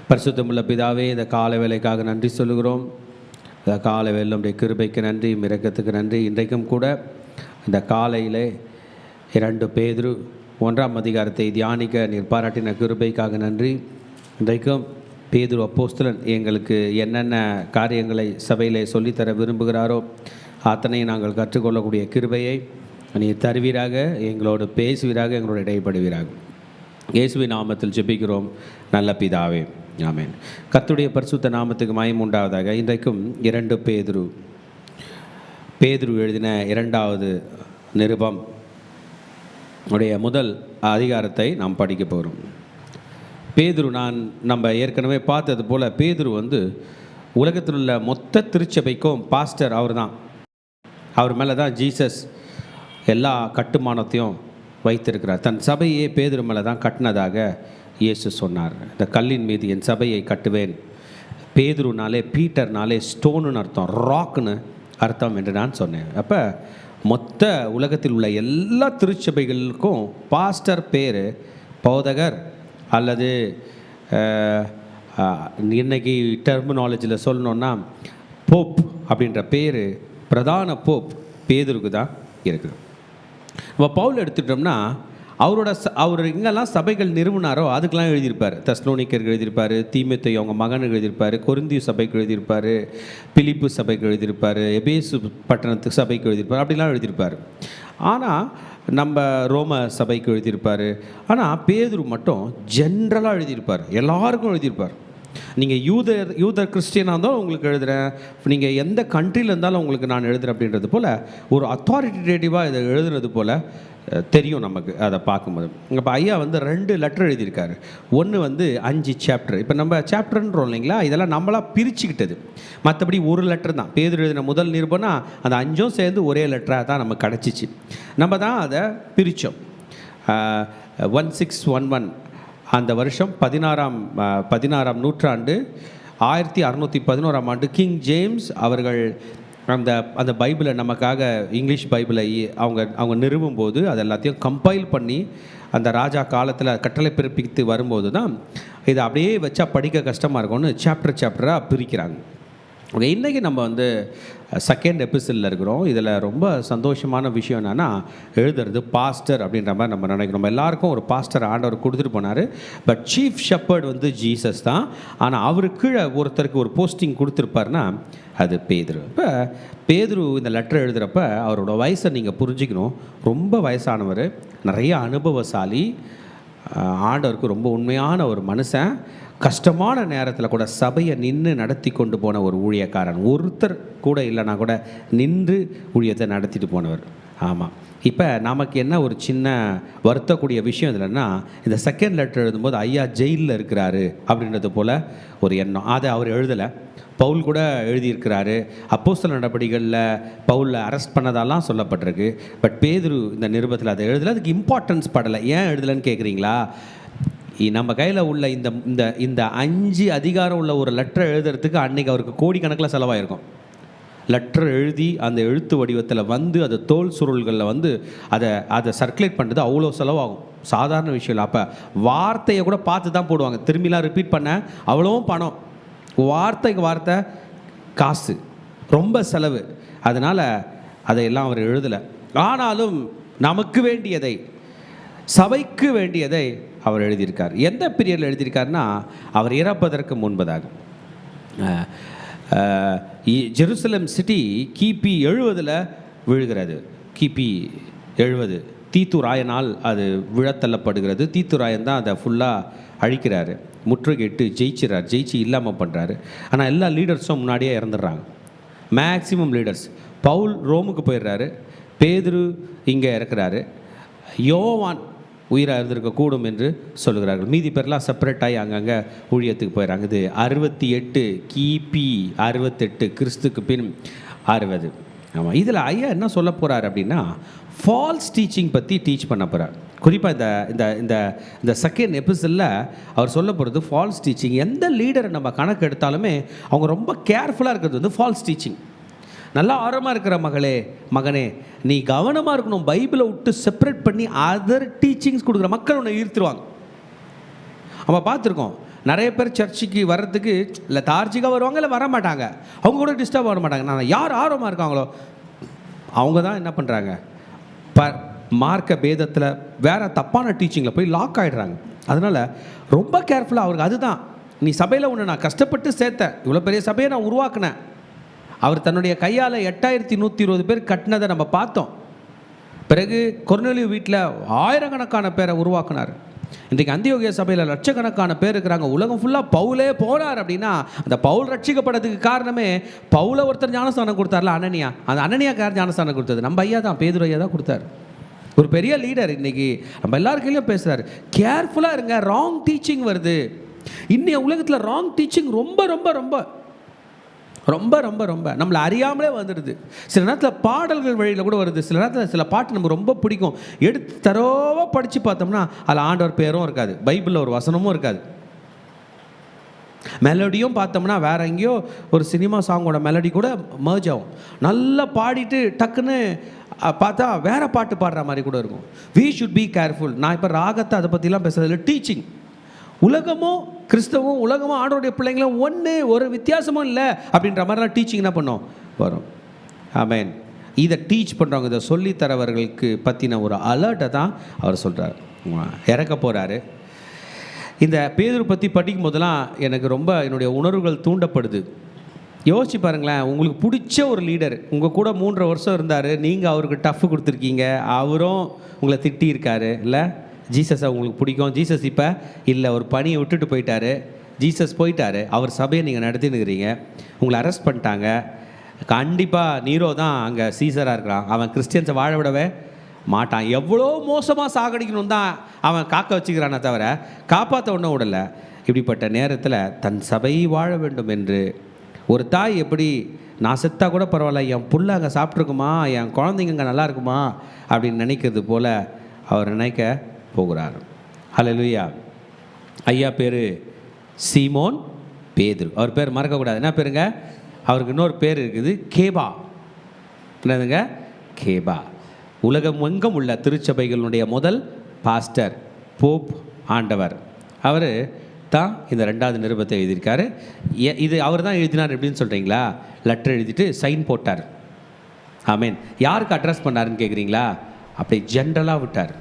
பரிசுத்தமுள்ள பிதாவே, இந்த காலை வேலைக்காக நன்றி சொல்லுகிறோம். இந்த காலை வேலை நம்முடைய கிருபைக்கு நன்றி, இரக்கத்துக்கு நன்றி. இன்றைக்கும் கூட இந்த காலையிலே 2 பேதுரு 1ஆம் அதிகாரத்தை தியானிக்க நீர் பாராட்டின கிருபைக்காக நன்றி. இன்றைக்கும் பேதுரு அப்போஸ்தலன் எங்களுக்கு என்னென்ன காரியங்களை சபையிலே சொல்லித்தர விரும்புகிறாரோ அத்தனை நாங்கள் கற்றுக்கொள்ளக்கூடிய கிருபையை நீர் தருவீராக, எங்களோடு பேசுவீராக, எங்களோடு இடைப்படுவீராக. இயேசுவின் நாமத்தில் ஜெபிக்கிறோம் நல்ல பிதாவே, ஆமென். கர்த்தருடைய பரிசுத்த நாமத்துக்கு மகிமை உண்டாவதாக. இன்றைக்கும் 2 பேதுரு எழுதின 2வது நிருபம் உடைய முதல் அதிகாரத்தை நாம் படிக்க போகிறோம். பேதுரு, நம்ம ஏற்கனவே பார்த்தது போல் பேதுரு உலகத்தில் உள்ள மொத்த திருச்சபைக்கும் பாஸ்டர் அவர் தான். அவர் மேலே தான் ஜீசஸ் எல்லா கட்டுமானத்தையும் வைத்திருக்கிறார். தன் சபையே பேதுரு மேலே தான் கட்டினதாக இயேசு சொன்னார். இந்த கல்லின் மீது என் சபையை கட்டுவேன். பேதுருனாலே, பீட்டர்னாலே ஸ்டோனுன்னு அர்த்தம், ராக்குன்னு அர்த்தம் என்று நான் சொன்னேன். அப்போ மொத்த உலகத்தில் உள்ள எல்லா திருச்சபைகளுக்கும் பாஸ்டர் பேர், போதகர் அல்லது இன்னைக்கு டெர்மினாலஜியில் சொல்லணுன்னா போப் அப்படின்ற பேர், பிரதான போப் பேதுருக்கு தான் இருக்குது. இப்போ பவுல் எடுத்துட்டோம்னா அவர் எங்கெல்லாம் சபைகள் நிறுவனாரோ அதுக்கெல்லாம் எழுதியிருப்பார். தெசலோனிக்கருக்கு எழுதியிருப்பார், தீமோத்தேயு அவங்க மகனுக்கு எழுதியிருப்பார், கொரிந்தியு சபைக்கு எழுதியிருப்பார், பிலிப்பு சபைக்கு எழுதியிருப்பார், எபேசு பட்டணத்துக்கு சபைக்கு எழுதியிருப்பார், அப்படிலாம் எழுதியிருப்பார். ஆனால் நம்ம ரோம சபைக்கு எழுதியிருப்பார். ஆனால் பேதுரு மட்டும் ஜென்ரலாக எழுதியிருப்பார், எல்லாருக்கும் எழுதியிருப்பார். நீங்கள் யூதர் கிறிஸ்டியனாக இருந்தாலும் உங்களுக்கு எழுதுகிறேன், நீங்கள் எந்த கண்ட்ரியில் இருந்தாலும் உங்களுக்கு நான் எழுதுகிறேன் அப்படின்றது போல் ஒரு அத்தாரிட்டேட்டிவாக இதை எழுதுறது போல் தெரியும் நமக்கு அதை பார்க்கும்போது. இப்போ ஐயா 2 லெட்டர் எழுதியிருக்காரு. ஒன்று 5 சாப்டர். இப்போ நம்ம சாப்டர்ன்றோம் இல்லைங்களா, இதெல்லாம் நம்மளாக பிரிச்சுக்கிட்டது. மற்றபடி ஒரு லெட்டர் தான். பேதுரு எழுதின முதல் நிருபம்னா அந்த 5 சேர்ந்து ஒரே லெட்டராக தான் நமக்கு கிடச்சிச்சு. நம்ம தான் அதை பிரித்தோம். 1611 அந்த வருஷம் 16ஆம் நூற்றாண்டு 1611ஆம் ஆண்டு கிங் ஜேம்ஸ் அவர்கள் அந்த பைபிளை நமக்காக, இங்கிலீஷ் பைபிளை அவங்க நிறுவும் போது அது எல்லாத்தையும் கம்பைல் பண்ணி அந்த ராஜா காலத்தில் கட்டளை பிறப்பித்து வரும்போது தான் இதை அப்படியே வச்சா படிக்க கஷ்டமாக இருக்கும்னு சாப்டராக பிரிக்கிறாங்க. ஓகே, இன்றைக்கி நம்ம 2nd எபிசோடில் இருக்கிறோம். இதில் ரொம்ப சந்தோஷமான விஷயம் என்னென்னா, எழுதுறது பாஸ்டர் அப்படின்ற மாதிரி நம்ம நினைக்கிறோம். நம்ம எல்லாருக்கும் ஒரு பாஸ்டர் ஆண்டவர் கொடுத்துட்டு போனார். பட் சீஃப் ஷெப்பர்ட் ஜீசஸ் தான். ஆனால் அவருக்கு கீழே ஒருத்தருக்கு ஒரு போஸ்டிங் கொடுத்துருப்பாருன்னா அது பேதுரு. இப்போ பேதுரு இந்த லெட்டர் எழுதுகிறப்ப அவரோட வயசை நீங்கள் புரிஞ்சுக்கணும். ரொம்ப வயசானவர், நிறைய அனுபவசாலி, ஆண்டவருக்கு ரொம்ப உண்மையான ஒரு மனுஷன். கஷ்டமான நேரத்தில் கூட சபையை நின்று நடத்தி கொண்டு போன ஒரு ஊழியக்காரன். ஒருத்தர் கூட இல்லைனா கூட நின்று ஊழியத்தை நடத்திட்டு போனவர். ஆமாம். இப்போ நமக்கு என்ன ஒரு சின்ன வருத்தக்கூடிய விஷயம் இல்லைன்னா, இந்த 2nd லெட்டர் எழுதும்போது ஐயா ஜெயிலில் இருக்கிறாரு அப்படின்றது போல் ஒரு எண்ணம். அதை அவர் எழுதலை, பவுல் கூட எழுதியிருக்கிறாரு. அப்போஸ்தலர் நடபடிகளில் பவுலில் அரெஸ்ட் பண்ணதெல்லாம் சொல்லப்பட்டிருக்கு. பட் பேதுரு இந்த நிருபத்தில் அதை எழுதலை. அதுக்கு இம்பார்ட்டன்ஸ் படலை. ஏன் எழுதலைன்னு கேட்குறீங்களா? நம்ம கையில் உள்ள இந்த 5 அதிகாரம் உள்ள ஒரு லெட்டர் எழுதுறதுக்கு அன்றைக்கி அவருக்கு கோடிக்கணக்கில் செலவாயிருக்கும். லெட்டர் எழுதி அந்த எழுத்து வடிவத்தில் அது தோல் சுருள்களில் அதை சர்க்குலேட் பண்ணுறது அவ்வளோ செலவாகும். சாதாரண விஷயம் இல்லை. அப்போ வார்த்தையை கூட பார்த்து தான் போடுவாங்க. திரும்பிலாம் ரிப்பீட் பண்ண அவ்வளோவும் பணம், வார்த்தைக்கு வார்த்தை காசு, ரொம்ப செலவு. அதனால் அதையெல்லாம் அவர் எழுதலை. ஆனாலும் நமக்கு வேண்டியதை, சபைக்கு வேண்டியதை அவர் எழுதியிருக்கார். எந்த பீரியடில் எழுதியிருக்காருன்னா, அவர் இறப்பதற்கு முன்பதாக. ஜெருசலம் சிட்டி கிபி 70 விழுகிறது. கிபி 70 தீத்துராயனால் அது விழத்தள்ளப்படுகிறது. தீத்துராயன் தான் அதை ஃபுல்லாக அழிக்கிறாரு, முற்றுகையிட்டு ஜெயிச்சு இல்லாமல் பண்ணுறாரு. ஆனால் எல்லா லீடர்ஸும் முன்னாடியே இறந்துடுறாங்க, மேக்சிமம் லீடர்ஸ். பவுல் ரோமுக்கு போயிடுறாரு, பேதுரு இங்கே இறக்குறாரு, யோவான் உயிராக இருந்திருக்கக்கூடும் என்று சொல்லுகிறார்கள். மீதி பேர்லாம் செப்பரேட் ஆகி அங்கங்கே ஊழியத்துக்கு போயிடறாங்க. இது 68 கிபி 68 கிறிஸ்துக்கு பின் 60. ஆமாம். இதில் ஐயா என்ன சொல்ல போகிறார் அப்படின்னா, ஃபால்ஸ் டீச்சிங் பற்றி டீச் பண்ண போகிறார். குறிப்பாக இந்த 2nd எபிசோடில் அவர் சொல்ல போகிறது ஃபால்ஸ் டீச்சிங். எந்த லீடரை நம்ம கணக்கு எடுத்தாலுமே அவங்க ரொம்ப கேர்ஃபுல்லாக இருக்கிறது ஃபால்ஸ் டீச்சிங். நல்லா ஆழமாக இருக்கிற மகனே, நீ கவனமாக இருக்கணும். பைபிளை விட்டு செப்பரேட் பண்ணி அதர் டீச்சிங்ஸ் கொடுக்குற மக்கள் உன்னை ஈர்த்துருவாங்க. நம்ம பார்த்துருக்கோம். நிறைய பேர் சர்ச்சுக்கு வர்றதுக்கு இல்லை தார்ஜிக்காக வருவாங்க, இல்லை வர மாட்டாங்க. அவங்க கூட டிஸ்டர்ப் ஆக மாட்டாங்க. நான் யார் ஆர்வமாக இருக்காங்களோ அவங்க தான் என்ன பண்ணுறாங்க, மார்க்க பேதத்தில் வேறு தப்பான டீச்சிங்கில் போய் லாக் ஆகிடுறாங்க. அதனால் ரொம்ப கேர்ஃபுல்லாக அவருக்கு அதுதான், நீ சபையில் ஒன்று நான் கஷ்டப்பட்டு சேர்த்தேன், இவ்வளோ பெரிய சபையை நான் உருவாக்கினேன். அவர் தன்னுடைய கையால் 8120 பேர் கட்டினதை நம்ம பார்த்தோம். பிறகு கொர்நேலியு வீட்டில் ஆயிரக்கணக்கான பேரை உருவாக்குனார். இன்றைக்கு அந்தியோகியா சபையில் லட்சக்கணக்கான பேர் இருக்கிறாங்க. உலகம் ஃபுல்லாக பவுலே போனார் அப்படின்னா அந்த பவுல் ரட்சிக்கப்பட்டதுக்கு காரணமே பவுலை ஒருத்தர் ஞானஸ்தானம் கொடுத்தார்ல, அனனியா. அந்த அனனியாக்கு யார் ஞானஸ்தானம் கொடுத்தது? நம்ம ஐயா தான், பேதுரு ஐயா தான் கொடுத்தார். ஒரு பெரிய லீடர். இன்றைக்கி நம்ம எல்லாருக்கையும் பேசுகிறார், கேர்ஃபுல்லாக இருங்க, ராங் டீச்சிங் வருது. இன்னைய உலகத்தில் ராங் டீச்சிங் ரொம்ப ரொம்ப ரொம்ப ரொம்ப ரொம்ப ரொம்ப நம்மளை அறியாமலே வந்துடுது. சில நேரத்தில் பாடல்கள் வழியில் கூட வருது. சில நேரத்தில் சில பாட்டு நமக்கு ரொம்ப பிடிக்கும், எடுத்து தரோவாக படித்து பார்த்தோம்னா அதில் ஆண்டவர் பேரும் இருக்காது, பைபிளில் ஒரு வசனமும் இருக்காது. மெலடியும் பார்த்தோம்னா வேற எங்கேயோ ஒரு சினிமா சாங்கோட மெலடி கூட மர்ஜ் ஆகும். நல்லா பாடிட்டு டக்குன்னு பார்த்தா வேற பாட்டு பாடுற மாதிரி கூட இருக்கும். We should be careful. நான் இப்போ ராகத்தை அதை பற்றிலாம் பேசுறதில்ல. டீச்சிங், உலகமும் கிறிஸ்தவம், உலகமும் ஆண்டோடைய பிள்ளைங்களும் ஒன்று, ஒரு வித்தியாசமும் இல்லை அப்படின்ற மாதிரிலாம் டீச்சிங் என்ன பண்ணோம் வரும். ஆமென். இதை டீச் பண்ணுறவங்க, இதை சொல்லித்தரவர்களுக்கு பற்றின ஒரு அலர்ட்டை தான் அவர் சொல்கிறார், இறக்க போகிறாரு. இந்த பேதுரு பற்றி படிக்கும் போதெல்லாம் எனக்கு ரொம்ப என்னுடைய உணர்வுகள் தூண்டப்படுது. யோசிச்சு பாருங்களேன், உங்களுக்கு பிடிச்ச ஒரு லீடர் உங்கள் கூட 3.5 வருஷம் இருந்தார், நீங்கள் அவருக்கு டஃப் கொடுத்துருக்கீங்க, அவரும் உங்களை திட்டியிருக்காரு இல்லை? ஜீசஸை உங்களுக்கு பிடிக்கும், ஜீசஸ் இப்போ இல்லை, ஒரு பணியை விட்டுட்டு போயிட்டாரு, ஜீசஸ் போயிட்டாரு, அவர் சபையை நீங்கள் நடத்தினுக்கிறீங்க, உங்களை அரெஸ்ட் பண்ணிட்டாங்க. கண்டிப்பாக நீரோ தான் அங்கே சீசராக இருக்கிறான், அவன் கிறிஸ்டியன்ஸை வாழ விடவே மாட்டான், எவ்வளோ மோசமாக சாகடிக்கணும் தான் அவன் காக்க வச்சுக்கிறானே தவிர காப்பாற்ற ஒன்றும் விடலை. இப்படிப்பட்ட நேரத்தில் தன் சபை வாழ வேண்டும் என்று ஒரு தாய் எப்படி, நான் செத்தா கூட பரவாயில்ல, என் புள்ள அங்கே சாப்பிட்ருக்குமா, என் குழந்தைங்க அங்கே நல்லா இருக்குமா அப்படின்னு நினைக்கிறது போல் அவர் நினைக்க போகிறார். ஹல்லேலூயா. ஐயா பேர் சீமோன் பேதுரு. அவர் பேர் மறக்கக்கூடாது. என்ன பேருங்க? அவருக்கு இன்னொரு பேர் இருக்குது, கேபா. என்னதுங்க? கேபா. உலகம் எங்கும் உள்ள திருச்சபைகளுடைய முதல் பாஸ்டர், போப் ஆண்டவர். அவர் தான் இந்த 2வது நிருபத்தை எழுதியிருக்காரு. இது அவர் தான் எழுதினார் எப்படின்னு சொல்கிறீங்களா? லெட்டர் எழுதிட்டு சைன் போட்டார். ஆமீன். யாருக்கு அட்ரஸ் பண்ணாருன்னு கேட்குறீங்களா? அப்படி ஜென்ரலாக விட்டார்,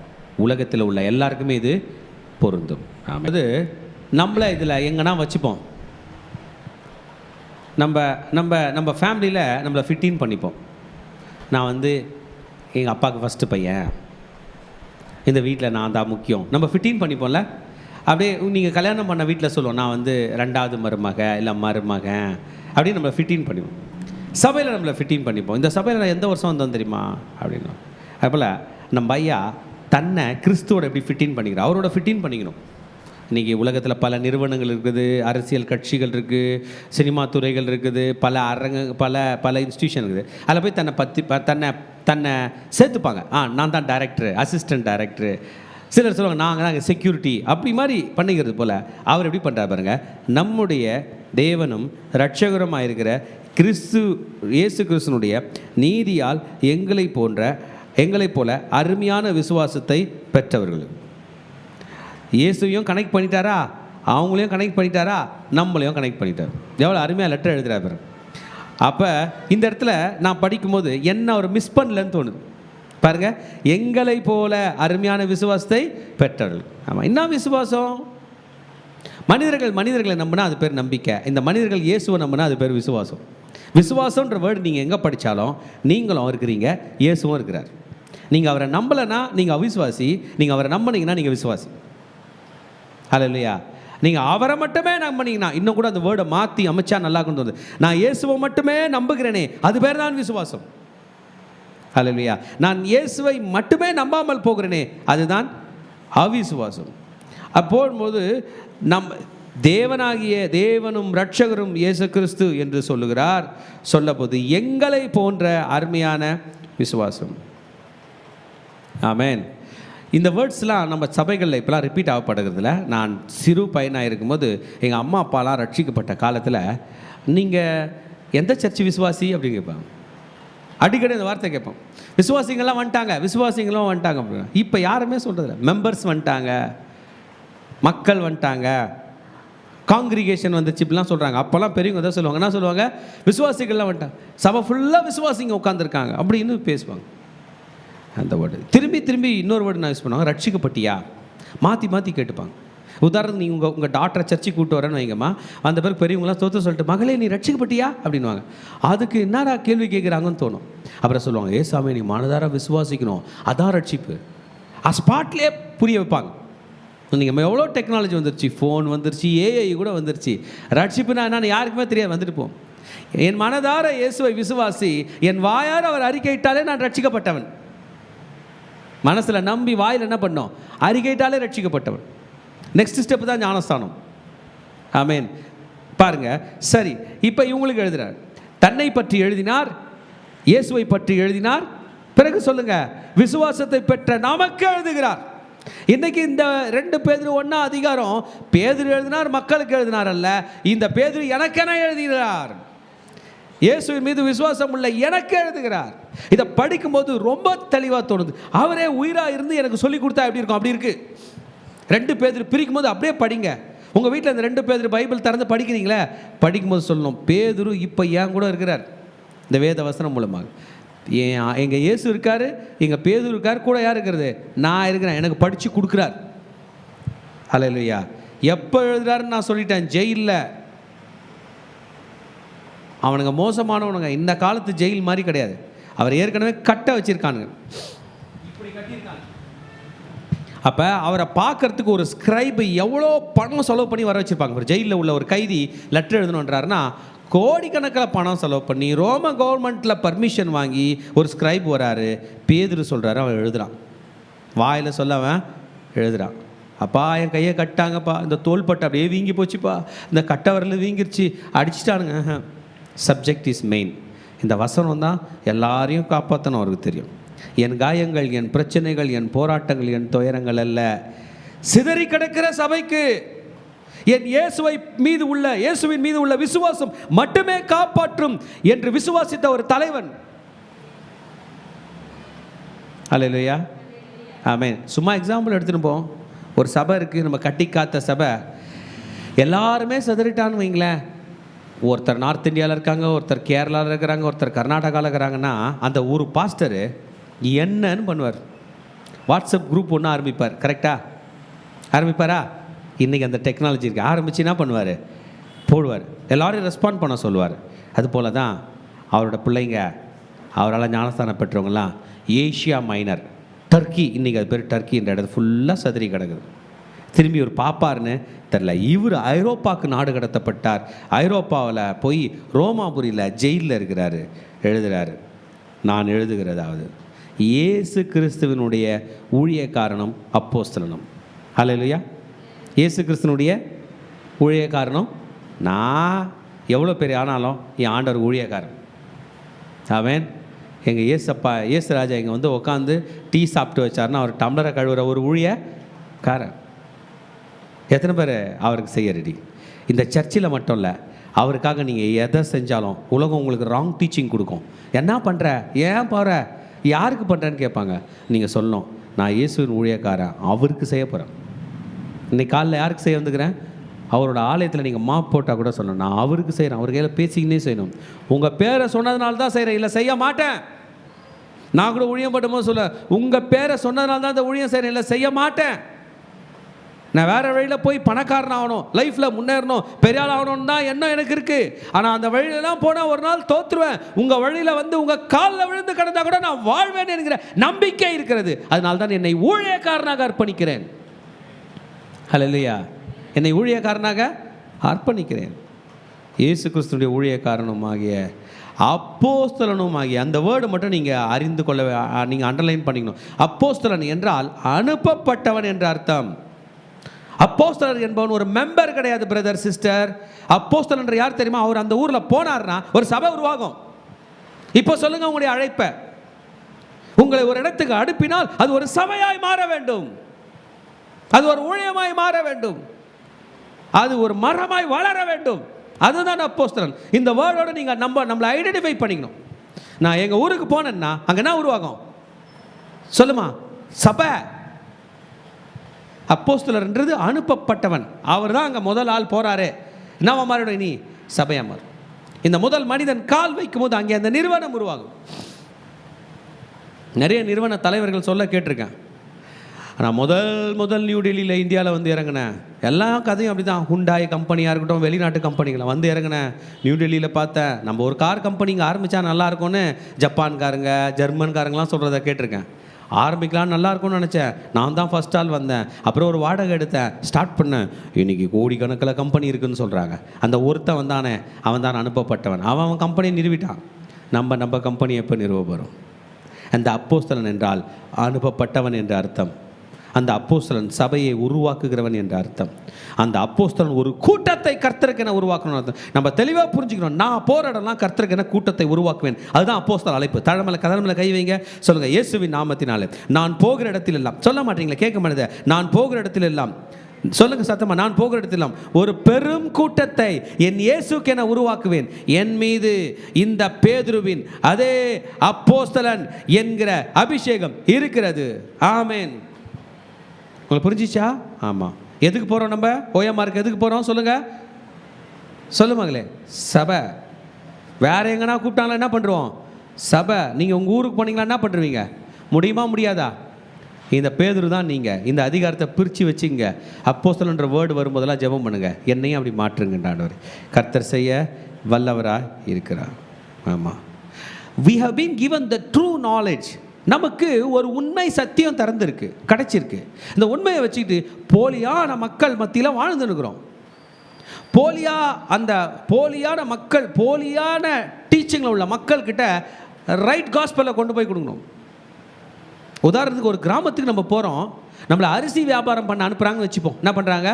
உலகத்தில் உள்ள எல்லாருக்குமே இது பொருந்தும். அது நம்மளை இதில் எங்கன்னா வச்சுப்போம், நம்ம நம்ம நம்ம ஃபேமிலியில் நம்மளை ஃபிட்டின் பண்ணிப்போம். நான் வந்து எங்கள் அப்பாவுக்கு ஃபஸ்ட்டு பையன், இந்த வீட்டில் நான் தான் முக்கியம், நம்ம ஃபிட்டின் பண்ணிப்போம்ல. அப்படியே நீங்கள் கல்யாணம் பண்ண வீட்டில் சொல்லுவோம், நான் வந்து 2வது மருமக இல்லை மருமகன் அப்படின்னு நம்மளை ஃபிட்டின் பண்ணிப்போம். சபையில் நம்மளை ஃபிட்டின் பண்ணிப்போம். இந்த சபையில் நான் எந்த வருஷம் வந்தோம் தெரியுமா அப்படின்னு. அதுபோல் நம்ம ஐயா தன்னை கிறிஸ்துவோட எப்படி ஃபிட்டின் பண்ணிக்கிறோம், அவரோட ஃபிட்டின் பண்ணிக்கணும். இன்றைக்கி உலகத்தில் பல நிறுவனங்கள் இருக்குது, அரசியல் கட்சிகள் இருக்குது, சினிமா துறைகள் இருக்குது, பல இன்ஸ்டியூஷன் இருக்குது. அதில் போய் தன்னை சேர்த்துப்பாங்க. நான் தான் டைரக்டரு, அசிஸ்டன்ட் டைரக்டரு. சிலர் சொல்லுவாங்க நாங்கள் செக்யூரிட்டி, அப்படி மாதிரி பண்ணிக்கிறது போல் அவர் எப்படி பண்ணுறாரு பாருங்கள். நம்முடைய தேவனும் இரட்சகருமாக இருக்கிற இயேசு கிறிஸ்துனுடைய நீதியால் எங்களைப் போல அருமையான விசுவாசத்தை பெற்றவர்கள். இயேசுவையும் கனெக்ட் பண்ணிட்டாரா, அவங்களையும் கனெக்ட் பண்ணிட்டாரா, நம்மளையும் கனெக்ட் பண்ணிட்டார். எவ்வளோ அருமையாக லெட்டர் எழுதுகிறார். அப்போ இந்த இடத்துல நான் படிக்கும்போது என்ன அவர் மிஸ் பண்ணலன்னு தோணுது பாருங்கள். எங்களை போல அருமையான விசுவாசத்தை பெற்றவர்கள். ஆமாம், என்ன விசுவாசம்? மனிதர்களை நம்பினா அது பேர் நம்பிக்கை. இந்த மனிதர்கள் இயேசுவை நம்பினா அது பேர் விசுவாசம். விசுவாசம்ன்ற வேர்டு நீங்கள் எங்கே படித்தாலும் நீங்களும் இருக்கிறீங்க, இயேசுவும் இருக்கிறார். நீங்கள் அவரை நம்பலைன்னா நீங்கள் அவிசுவாசி, நீங்கள் அவரை நம்பினீங்கன்னா நீங்கள் விசுவாசி. ஹல்லேலூயா. நீங்கள் அவரை மட்டுமே நம்பினீங்கன்னா, இன்னும் கூட அந்த வேர்டை மாற்றி அமைச்சா நல்லா கொண்டு வந்து, நான் இயேசுவை மட்டுமே நம்புகிறேனே அது பேர் தான் விசுவாசம். ஹல்லேலூயா. நான் இயேசுவை மட்டுமே நம்பாமல் போகிறேனே அதுதான் அவிசுவாசம். அப்போது தேவனாகிய தேவனும் இரட்சகரும் இயேசு கிறிஸ்து என்று சொல்லப்போது எங்களை போன்ற அருமையான விசுவாசம். ஆமென். இந்த வேர்ட்ஸ்லாம் நம்ம சபைகளில் இப்போலாம் ரிப்பீட் ஆகப்படுகிறதுல. நான் சிறு பையனாக இருக்கும்போது எங்கள் அம்மா அப்பாலாம் ரட்சிக்கப்பட்ட காலத்தில் நீங்கள் எந்த சர்ச்சு விசுவாசி அப்படின்னு கேட்பாங்க. அடிக்கடி இந்த வார்த்தை கேட்போம். விசுவாசிங்கள்லாம் வந்துட்டாங்க அப்படின்னா இப்போ யாருமே சொல்கிறதில்ல. மெம்பர்ஸ் வந்துட்டாங்க, மக்கள் வந்துட்டாங்க, காங்கிரிகேஷன் வந்துச்சு இப்படிலாம் சொல்கிறாங்க. அப்போல்லாம் பெரியவங்க தான் சொல்லுவாங்க, என்ன சொல்லுவாங்க, விசுவாசிகள்லாம் வந்துட்டாங்க, சபை ஃபுல்லாக விசுவாசிங்க உட்காந்துருக்காங்க அப்படின்னு பேசுவாங்க. அந்த வேர்டு திரும்பி திரும்பி இன்னொரு வேர்டு நான் யூஸ் பண்ணுவாங்க, ரட்சிக்கப்பட்டியா, மாற்றி மாற்றி கேட்டுப்பாங்க. உதாரணத்துக்கு நீங்கள் உங்கள் டாக்டரை சர்ச்சைக்கு கூப்பிட்டு வரேன்னு வைங்கம்மா, அந்த பிறகு பெரியவங்களாம் தோற்று சொல்லிட்டு, மகளே நீ ரட்சிக்கப்பட்டியா அப்படின்வாங்க. அதுக்கு என்னடா கேள்வி கேட்குறாங்கன்னு தோணும். அப்புறம் சொல்லுவாங்க, ஏ சாமி நீ மனதார விசுவாசிக்கணும், அதான் ரட்சிப்பு. ஸ்பாட்லேயே புரிய வைப்பாங்க. நீங்கள் எவ்வளோ டெக்னாலஜி வந்துருச்சு, ஃபோன் வந்துருச்சு, ஏஐ கூட வந்துருச்சு. ரட்சிப்புனா என்னன்னு யாருக்குமே தெரியாது, வந்துட்டு போம். என் மனதார இயேசுவை விசுவாசி, என் வாயார அவர் அறிக்கையிட்டாலே நான் ரட்சிக்கப்பட்டவன். மனசில் நம்பி வாயில் என்ன பண்ணோம், அறிக்கையிட்டாலே ரட்சிக்கப்பட்டவன். நெக்ஸ்ட் ஸ்டெப் தான் ஞானஸ்தானம். ஆமேன். பாருங்க, சரி, இப்போ இவங்களுக்கு எழுதுறார், தன்னை பற்றி எழுதினார், இயேசுவை பற்றி எழுதினார், பிறகு சொல்லுங்க விசுவாசத்தை பெற்ற நமக்கு எழுதுகிறார். இன்னைக்கு இந்த 2 பேதுரு 1 அதிகாரம் பேதுரு எழுதினார், மக்களுக்கு எழுதினார் அல்ல, இந்த பேதுரு எனக்கென எழுதுகிறார், இயேசுவின் மீது விசுவாசம் உள்ள எனக்கு எழுதுகிறார். இதை படிக்கும்போது ரொம்ப தெளிவாக தோணுது, அவரே உயிராக இருந்து எனக்கு சொல்லி கொடுத்தா எப்படி இருக்கும், அப்படி இருக்கு. 2 பேதுரு பிரிக்கும் போது அப்படியே படிங்க. உங்கள் வீட்டில் இந்த 2 பேதுரு பைபிள் திறந்து படிக்கிறீங்களே, படிக்கும்போது சொல்லணும், பேதுரு இப்போ ஏன் கூட இருக்கிறார் இந்த வேத வசனம் மூலமாக. எங்கள் இயேசு இருக்கார், எங்கள் பேதுரு இருக்கார், கூட யார் இருக்கிறது, நான் இருக்கிறேன், எனக்கு படித்து கொடுக்குறார். அல்லேலூயா. எப்போ எழுதுறாருன்னு நான் சொல்லிட்டேன், ஜெயிலில். அவனுங்க மோசமானவனுங்க, இந்த காலத்து ஜெயில் மாதிரி கிடையாது. அவர் ஏற்கனவே கட்ட வச்சிருக்கானுங்க, இப்படி கட்டியிருக்காங்க. அப்போ அவரை பார்க்கறதுக்கு ஒரு ஸ்கிரைபு எவ்வளோ பணம் செலவு பண்ணி வர வச்சுருப்பாங்க. ஒரு ஜெயிலில் உள்ள ஒரு கைதி லெட்டர் எழுதணுன்றாருன்னா கோடிக்கணக்கில் பணம் செலவு பண்ணி ரோம கவர்மெண்ட்டில் பர்மிஷன் வாங்கி ஒரு ஸ்கிரைப் வராரு. பேதுரு சொல்கிறாரு, அவன் எழுதுகிறான், வாயில் சொல்ல அவன் எழுதுகிறான். அப்பா என் கையை கட்டாங்கப்பா, இந்த தோள்பட்டை அப்படியே வீங்கி போச்சுப்பா, இந்த கட்டை வரல வீங்கிருச்சு, அடிச்சிட்டானுங்க. Subject is main. இந்த வசனம் தான் எல்லாரையும் காப்பாற்றணும். அவருக்கு தெரியும், என் காயங்கள், என் பிரச்சனைகள், என் போராட்டங்கள், என் துயரங்கள் அல்ல, சிதறி கிடக்கிற சபைக்கு என் இயேசுவின் மீது உள்ள விசுவாசம் மட்டுமே காப்பாற்றும் என்று விசுவாசித்த ஒரு தலைவன். அல்லேலூயா. ஆமென். சும்மா எக்ஸாம்பிள் எடுத்துன்னு போவோம். ஒரு சபை இருக்குது, நம்ம கட்டி காத்த சபை, எல்லாருமே சிதறிட்டான்னு வைங்களேன். ஒருத்தர் நார்த் இந்தியாவில் இருக்காங்க, ஒருத்தர் கேரளாவில் இருக்கிறாங்க, ஒருத்தர் கர்நாடகாவில் இருக்கிறாங்கன்னா, அந்த ஒரு பாஸ்டரு என்னன்னு பண்ணுவார், வாட்ஸ்அப் குரூப் ஒன்று ஆரம்பிப்பார். கரெக்டாக ஆரம்பிப்பாரா? இன்றைக்கி அந்த டெக்னாலஜி இருக்குது. ஆரம்பித்து என்ன பண்ணுவார், போடுவார், எல்லோரையும் ரெஸ்பாண்ட் பண்ண சொல்லுவார். அதுபோல் தான் அவரோட பிள்ளைங்க, அவரால் ஞானஸ்தானம் பெற்றவங்களாம் ஏஷியா மைனர், டர்க்கி, இன்றைக்கி அது பேர் டர்க்கின்ற இடத்துல ஃபுல்லாக சதுரி கிடக்குது. திரும்பி ஒரு பாப்பாருன்னு தெரில. இவர் ஐரோப்பாவுக்கு நாடு கடத்தப்பட்டார். ஐரோப்பாவில் போய் ரோமாபுரியில் ஜெயிலில் இருக்கிறாரு. எழுதுகிறாரு, நான் எழுதுகிறதாவது இயேசு கிறிஸ்துவனுடைய ஊழியக்காரனும் அப்போஸ்தலனும். அல்லேலூயா. இயேசு கிறிஸ்துவனுடைய ஊழியக்காரனும். நான் எவ்வளோ பெரிய ஆனாலும் என் ஆண்டவர் ஊழியக்காரன். ஆமென். எங்கள் இயேசு ராஜா இங்கே வந்து உட்காந்து டீ சாப்பிட்டு வச்சாருன்னா அவர் டம்ளரை கழுவுற ஒரு ஊழியக்காரன். எத்தனை பேர் அவருக்கு செய்ய ரெடி? இந்த சர்ச்சில் மட்டும் இல்லை, அவருக்காக நீங்கள் எதை செஞ்சாலும் உலகம் உங்களுக்கு ராங் டீச்சிங் கொடுக்கும். என்ன பண்ணுற, ஏன் போகிற, யாருக்கு பண்ணுறேன்னு கேட்பாங்க. நீங்கள் சொல்லணும், நான் இயேசுவின் ஊழியக்காரன், அவருக்கு செய்ய போகிறேன். இன்றைக்கி காலையில் யாருக்கு செய்ய வந்துக்கிறேன், அவரோட ஆலயத்தில் நீங்கள் மாப் போட்டால் கூட சொல்லணும், நான் அவருக்கு செய்கிறேன். அவர் கையில் பேசிக்கினே செய்யணும். உங்கள் பேரை சொன்னதுனால தான் செய்கிறேன், இல்லை செய்ய மாட்டேன். நான் கூட ஊழியம் பண்ணும்போது சொல்ல, உங்கள் பேரை சொன்னதுனால தான் இந்த ஊழியம் செய்கிறேன், இல்லை செய்ய மாட்டேன். நான் வேறு வழியில் போய் பணக்காரன் ஆகணும், லைஃப்பில் முன்னேறணும், பெரிய ஆள் ஆகணும்னு தான் எண்ணம் எனக்கு இருக்குது. ஆனால் அந்த வழியிலலாம் போனால் ஒரு நாள் தோற்றுருவேன். உங்கள் வழியில் வந்து உங்கள் காலில் விழுந்து கிடந்தா கூட நான் வாழ்வேன் என்கிற நம்பிக்கை இருக்கிறது. அதனால தான் என்னை ஊழியக்காரனாக அர்ப்பணிக்கிறேன். ஹல்லேலூயா. என்னை ஊழியக்காரனாக அர்ப்பணிக்கிறேன். இயேசு கிறிஸ்துடைய ஊழியக்காரனுமாகிய அப்போஸ்தலனுமாகிய அந்த வேர்டு மட்டும் நீங்கள் அறிந்து கொள்ள, நீங்கள் அண்டர்லைன் பண்ணிக்கணும். அப்போஸ்தலன் என்றால் அனுப்பப்பட்டவன் என்ற அர்த்தம். அப்போஸ்தலர் என்பவன் ஒரு மெம்பர் கிடையாது பிரதர் சிஸ்டர். அப்போஸ்தலன் என்ற யார் தெரியுமா? அவர் அந்த ஊரில் போனார்னா ஒரு சபை உருவாகும். இப்போ சொல்லுங்க, உங்களுடைய அழைப்பை, உங்களை ஒரு இடத்துக்கு அனுப்பினால் அது ஒரு சபையாய் மாற வேண்டும், அது ஒரு ஊழியமாய் மாற வேண்டும், அது ஒரு மரமாய் வளர வேண்டும். அதுதான் அப்போஸ்தலன். இந்த வேர்டோட நீங்கள் நம்மளை ஐடென்டிஃபை பண்ணிக்கணும். நான் எங்கள் ஊருக்கு போனேன்னா அங்கே என்ன உருவாகும் சொல்லுமா? சபை. அப்போஸ்தலர்ன்றது அனுப்பப்பட்டவன். அவர் தான் அங்கே முதல் ஆள் போகிறாரு. என்னவா மாறிடும்? நீ சபையா மாறும். இந்த முதல் மனிதன் கால் வைக்கும் போது அங்கே அந்த நிறுவனம் உருவாகும். நிறைய நிறுவன தலைவர்கள் சொல்ல கேட்டிருக்கேன். ஆனால் முதல் நியூ டெல்லியில் இந்தியாவில் வந்து இறங்கினேன். எல்லா கதையும் அப்படி தான். ஹுண்டாய் கம்பெனியாக இருக்கட்டும், வெளிநாட்டு கம்பெனிகளை வந்து இறங்கினேன். நியூ டெல்லியில் பார்த்தேன், நம்ம ஒரு கார் கம்பெனி இங்கே ஆரம்பித்தா நல்லாயிருக்கும்னு ஜப்பான்காரங்க ஜெர்மன்காரங்களாம் சொல்கிறத கேட்டிருக்கேன். ஆரம்பிக்கலாம் நல்லா இருக்கும்னு நினச்சேன். நான் தான் ஃபஸ்ட் ஆள் வந்தேன். அப்புறம் ஒரு வாடகை எடுத்தேன், ஸ்டார்ட் பண்ணேன். இன்றைக்கி கோடிக்கணக்கில் கம்பெனி இருக்குதுன்னு சொல்கிறாங்க. அந்த ஒருத்தன் வந்தானே, அவன் தான் அனுப்பப்பட்டவன். அவன் கம்பெனியை நிறுவிட்டான். நம்ம கம்பெனி எப்போ நிறுவ போகிறோம்? அந்த அப்போஸ்தலன் என்றால் அனுப்பப்பட்டவன் என்ற அர்த்தம். அந்த அப்போஸ்தலன் சபையை உருவாக்குகிறவன் என்ற அர்த்தம். அந்த அப்போஸ்தலன் ஒரு கூட்டத்தை கர்த்தருக்கென உருவாக்கணும் அர்த்தம். நம்ம தெளிவாக புரிஞ்சுக்கணும். நான் போராடலாம் கர்த்தருக்கென கூட்டத்தை உருவாக்குவேன். அதுதான் அப்போஸ்தலன் அழைப்பு. கதமலை கை வைங்க, சொல்லுங்கள், இயேசுவின் நாமத்தினாலே நான் போகிற இடத்தில் எல்லாம். சொல்ல மாட்டீங்களா? கேட்க மாட்டேது. நான் போகிற இடத்தில் எல்லாம் சொல்லுங்க சத்தமா, நான் போகிற இடத்தில் ஒரு பெரும் கூட்டத்தை என் இயேசுக்கென உருவாக்குவேன். என் மீது இந்த பேதுருவின் அதே அப்போஸ்தலன் என்கிற அபிஷேகம் இருக்கிறது. ஆமென். உங்களுக்கு புரிஞ்சிச்சா? ஆமாம். எதுக்கு போகிறோம்? நம்ம ஓஎம்ஆருக்கு எதுக்கு போகிறோம்? சொல்லுமாங்களே, சபை. வேற எங்கன்னா கூப்பிட்டாங்களா என்ன பண்ணுறோம்? சபை. நீங்கள் உங்கள் ஊருக்கு போனீங்களா என்ன பண்ணுறீங்க? முடியுமா முடியாதா? இந்த பேதுரு தான் நீங்கள். இந்த அதிகாரத்தை பிரித்து வச்சுங்க. அப்போஸ்தலன்ற வேர்டு வரும்போதெல்லாம் ஜெபம் பண்ணுங்க, என்னையும் அப்படி மாற்றுங்கன்றாண்டவர். கர்த்தர் செய்ய வல்லவராக இருக்கிறார். ஆமாம். we have been given the true knowledge. நமக்கு ஒரு உண்மை சத்தியம் திறந்திருக்கு, கிடைச்சிருக்கு. இந்த உண்மையை வச்சுக்கிட்டு போலியான மக்கள் மத்தியில் வாழ்ந்துருக்கிறோம். போலியான மக்கள், போலியான டீச்சிங்கில் உள்ள மக்கள்கிட்ட ரைட் காஸ்பலை கொண்டு போய் கொடுக்கணும். உதாரணத்துக்கு ஒரு கிராமத்துக்கு நம்ம போகிறோம், நம்மளை அரிசி வியாபாரம் பண்ண அனுப்புகிறாங்கன்னு வச்சுப்போம். என்ன பண்ணுறாங்க?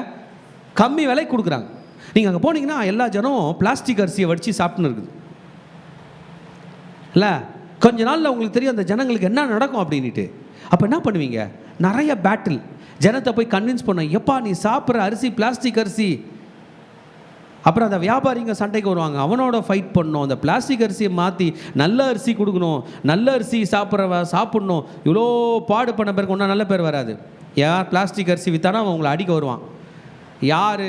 கம்மி விலை கொடுக்குறாங்க. நீங்கள் அங்கே போனீங்கன்னா எல்லா ஜனமும் பிளாஸ்டிக் அரிசியை வடித்து சாப்பிட்டுன்னு இருக்குது. இல்லை, கொஞ்ச நாளில் உங்களுக்கு தெரியும் அந்த ஜனங்களுக்கு என்ன நடக்கும் அப்படின்ட்டு. அப்போ என்ன பண்ணுவீங்க? நிறைய பேட்டில். ஜனத்தை போய் கன்வின்ஸ் பண்ண, எப்பா நீ சாப்பிட்ற அரிசி பிளாஸ்டிக் அரிசி. அப்புறம் அந்த வியாபாரிங்க சண்டைக்கு வருவாங்க, அவனோட ஃபைட் பண்ணணும். அந்த பிளாஸ்டிக் அரிசியை மாற்றி நல்ல அரிசி கொடுக்கணும், நல்ல அரிசி சாப்பிட்ணும். இவ்வளோ பாடு பண்ண பேருக்கு ஒன்றா நல்ல பேர் வராது. யார் பிளாஸ்டிக் அரிசி விற்றானா அவன் உங்களை அடிக்க வருவான். யார்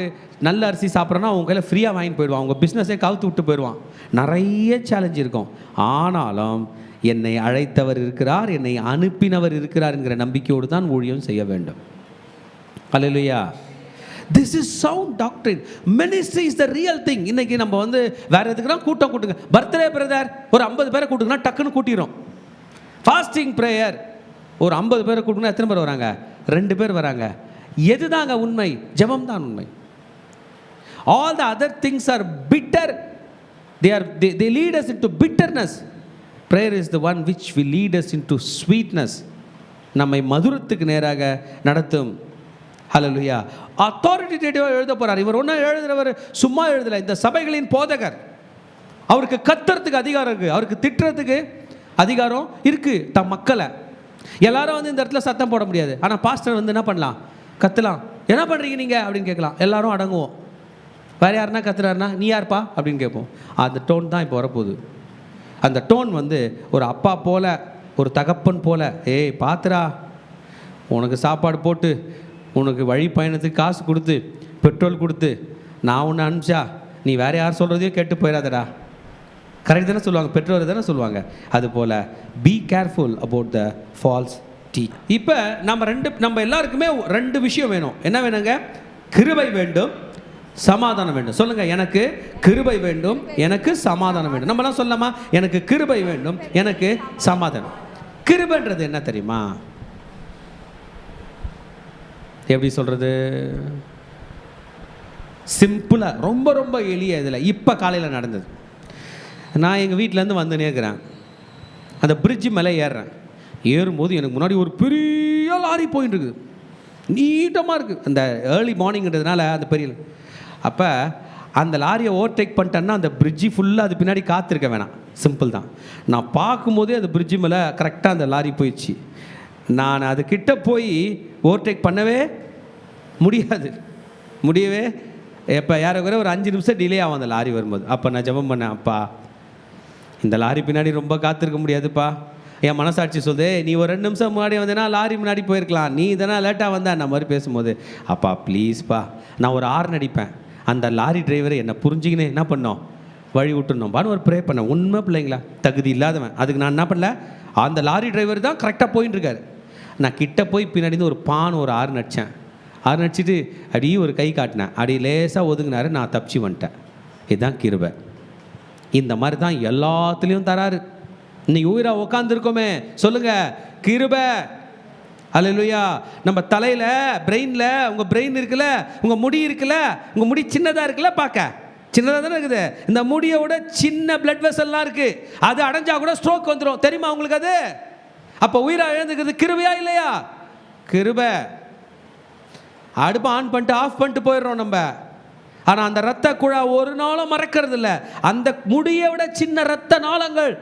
நல்ல அரிசி சாப்பிட்றானா அவங்க கையில் ஃப்ரீயாக வாங்கிட்டு போயிடுவான். அவங்க பிஸ்னஸே கவுத்து விட்டு போயிடுவான். நிறைய சேலஞ்ச் இருக்கும். ஆனாலும் என்னை அழைத்தவர் இருக்கிறார், என்னை அனுப்பினவர் இருக்கிறார் என்கிற நம்பிக்கையோடு தான் ஊழியம் செய்ய வேண்டும். அல்லேலூயா. This is sound doctrine. Ministry is the real thing. இன்னைக்கு நம்ம வந்து வேற எதுக்குனா கூட்டுங்க. பர்த்டே பிரதர் ஒரு 50 பேரை கூட்டுங்கன்னா டக்குன்னு கூட்டிடும். ஃபாஸ்டிங் ப்ரேயர் ஒரு 50 பேரை கூட்டுனா எத்தனை பேர் வராங்க? 2 பேர் வராங்க. எதுதாங்க உண்மை? ஜெபம் தான் உண்மை. All the other things are bitter. They lead us into bitterness. Prayer is the one which will lead us into sweetness. நம்மை மதுரத்துக்கு நேராக நடத்தும். ஹல்லேலூயா. அத்தாரிட்டேட்டிவாக எழுத போகிறார். இவர் ஒன்றும் எழுதுகிறவர் சும்மா எழுதலை. இந்த சபைகளின் போதகர். அவருக்கு கத்துறதுக்கு அதிகாரம் இருக்குது, அவருக்கு திட்டுறதுக்கு அதிகாரம் இருக்குது. தம் மக்களை எல்லாரும் வந்து இந்த இடத்துல சத்தம் போட முடியாது. ஆனால் பாஸ்டர் வந்து என்ன பண்ணலாம்? கத்தலாம். என்ன பண்ணுறீங்க நீங்கள் அப்படின்னு கேட்கலாம். எல்லாரும் அடங்குவோம். வேறு யாருன்னா கத்துறாருன்னா நீ யார்ப்பா அப்படின்னு கேட்போம். அந்த டோன் தான் இப்போ வரப்போகுது. அந்த டோன் வந்து ஒரு அப்பா போல், ஒரு தகப்பன் போல், ஏய் பாத்துரா, உனக்கு சாப்பாடு போட்டு, உனக்கு வழி பயணத்துக்கு காசு கொடுத்து, பெட்ரோல் கொடுத்து, நான் ஒன்று அனுப்பிச்சா நீ வேறு யார் சொல்கிறதையும் கேட்டு போயிடாதடா. கரெக்ட் தானே சொல்லுவாங்க, பெற்றோர் தானே சொல்லுவாங்க. அதுபோல் be careful about the false tea. இப்போ நம்ம எல்லாருக்குமே 2 விஷயம் வேணும். என்ன வேணுங்க? கிருபை வேண்டும், சமாதானம் வேண்டும். சொல்லுங்க, எனக்கு கிருபை வேண்டும், எனக்கு சமாதானம் வேண்டும். நம்மலாம் சொல்லலாமா? எனக்கு கிருபை வேண்டும், எனக்கு சமாதானம். கிருபைன்றது என்ன தெரியுமா? எப்படி சொல்றது? சிம்பிளா, ரொம்ப ரொம்ப எளிய. இதில் இப்போ காலையில் நடந்தது. நான் எங்கள் வீட்டிலேருந்து வந்துனே இருக்கிறேன். அந்த பிரிட்ஜு மேலே ஏறும்போது எனக்கு முன்னாடி ஒரு பெரிய லாரி போயிட்டு இருக்குது. நீட்டமாக இருக்குது. அந்த ஏர்லி மார்னிங்கிறதுனால அந்த பெரிய. அப்போ அந்த லாரியை ஓவர்டேக் பண்ணிட்டேன்னா அந்த பிரிட்ஜி ஃபுல்லாக அது பின்னாடி காத்திருக்க வேணாம். சிம்பிள் தான். நான் பார்க்கும்போதே அந்த பிரிட்ஜு மேலே கரெக்டாக அந்த லாரி போயிடுச்சு. நான் அதுக்கிட்ட போய் ஓவர்டேக் பண்ணவே முடியவே எப்போ யாரை ஒரு 5 நிமிஷம் டிலே ஆகும் அந்த லாரி வரும்போது. அப்போ நான் ஜெபம் பண்ணேன், அப்பா இந்த லாரி பின்னாடி ரொம்ப காத்திருக்க முடியாதுப்பா, என் மனசாட்சி சொல்லுது, நீ ஒரு 2 நிமிஷம் முன்னாடி வந்தேன்னா லாரி முன்னாடி போயிருக்கலாம், நீ இதெல்லாம் லேட்டாக வந்தேன் அந்த மாதிரி பேசும்போது, அப்பா ப்ளீஸ்ப்பா நான் ஒரு ஹார்ன் அடிப்பேன், அந்த லாரி டிரைவரை என்னை புரிஞ்சுக்கின்னு என்ன பண்ணோம், வழி விட்டுணும்பான்னு ஒரு ப்ரே பண்ணேன். உண்மை பிள்ளைங்களா, தகுதி இல்லாதவன். அதுக்கு நான் என்ன பண்ணல, அந்த லாரி டிரைவர் தான் கரெக்டாக போயின்னு இருக்காரு. நான் கிட்ட போய் பின்னாடி ஒரு ஒரு ஹார்ன் அடித்தேன். ஹார்ன் அடிச்சுட்டு அப்படியே ஒரு கை காட்டினேன், அப்படி லேசாக ஒதுங்கினாரு, நான் தப்பிச்சு வந்துட்டேன். இதுதான் கிருபை. இந்த மாதிரி தான் எல்லாத்துலேயும் தராரு. இன்னைக்கு உயிராக உட்காந்துருக்கோமே சொல்லுங்க, கிருபை. அல்லேலூயா. நம்ம தலையில் பிரெயினில், உங்கள் பிரெயின் இருக்குல்ல, உங்கள் முடி இருக்குல்ல, உங்கள் முடி சின்னதாக இருக்குல்ல, பார்க்க சின்னதாக தானே இருக்குது. இந்த முடியோட சின்ன பிளட் வெசல்லாம் இருக்குது, அது அடைஞ்சா கூட ஸ்ட்ரோக் வந்துடும், தெரியுமா உங்களுக்கு அது? அப்போ உயிராக எழுந்துக்கிறது கிருபையா இல்லையா? கிருபை. அடுப்பை ஆன் பண்ணிட்டு ஆஃப் பண்ணிட்டு போயிடுறோம் நம்ம. ஆனால் அந்த ரத்த குழா ஒரு நாளும் மறக்கிறது இல்லை. அந்த முடியை விட சின்ன ரத்த நாளங்கள்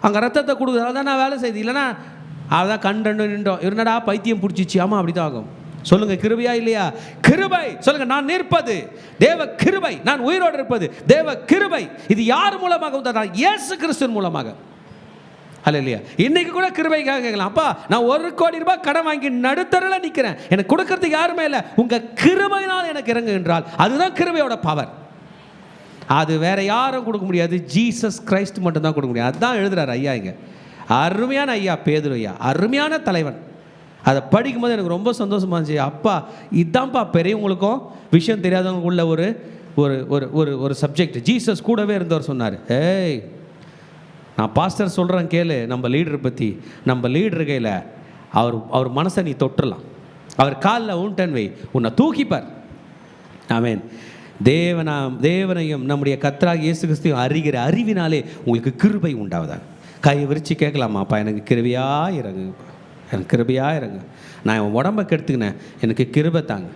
அங்கே ரத்தத்தை கொடுக்குது. அதான் நான் வேலை செய்யுது. இல்லைன்னா அதான் கண்டு நின்றோம், என்னடா பைத்தியம் பிடிச்சிச்சு. ஆமாம், அப்படி தான் ஆகும். சொல்லுங்க, கிருபையா இல்லையா? கிருபை. சொல்லுங்க, நான் நிற்பது தேவ கிருபை, நான் உயிரோடு இருப்பது தேவ கிருபை. இது யார் மூலமாக வந்ததா? இயேசு கிறிஸ்துவின் மூலமாக. அல்லேலூயா. இன்னைக்கு கூட கிருபைக்காக கேட்கலாம், அப்பா நான் 1 கோடி ரூபாய் கடன் வாங்கி நடுத்தரில் நிற்கிறேன், எனக்கு கொடுக்கறதுக்கு யாருமே இல்லை, உங்கள் கிருபையினால் எனக்கு இறங்கு என்றால் அதுதான் கிருபையோட பவர். அது வேற யாரும் கொடுக்க முடியாது, ஜீசஸ் கிரைஸ்ட் மட்டும்தான் கொடுக்க முடியும். அதுதான் எழுதுறாரு ஐயா இங்கே. அருமையான ஐயா பேதுரு ஐயா, அருமையான தலைவன். அதை படிக்கும்போது எனக்கு ரொம்ப சந்தோஷமா இருந்துச்சு. அப்பா இதுதான்ப்பா பெரியவங்களுக்கும் விஷயம் தெரியாதவங்களுக்கு உள்ள ஒரு ஒரு ஒரு ஒரு சப்ஜெக்ட். ஜீசஸ் கூடவே இருந்தவர் சொன்னார், ஏய் நான் பாஸ்டர் சொல்கிறேன் கேளு, நம்ம லீடரை பற்றி. நம்ம லீடர் கையில் அவர் மனசை நீ தொட்டுடலாம், அவர் காலில் ஊன்டன் வை, உன்னை தூக்கிப்பார். ஆமென். தேவனையும் நம்முடைய கர்த்தராகிய இயேசு கிறிஸ்துவையும் அறிகிற அறிவினாலே உங்களுக்கு கிருபை உண்டாவதாக. கையை விரித்து கேட்கலாமா, அப்பா எனக்கு கிருபையா இறங்கு, எனக்கு கிருபையா இறங்கு. நான் என் உடம்பை கெடுத்துக்கினேன், எனக்கு கிருபை தாங்க.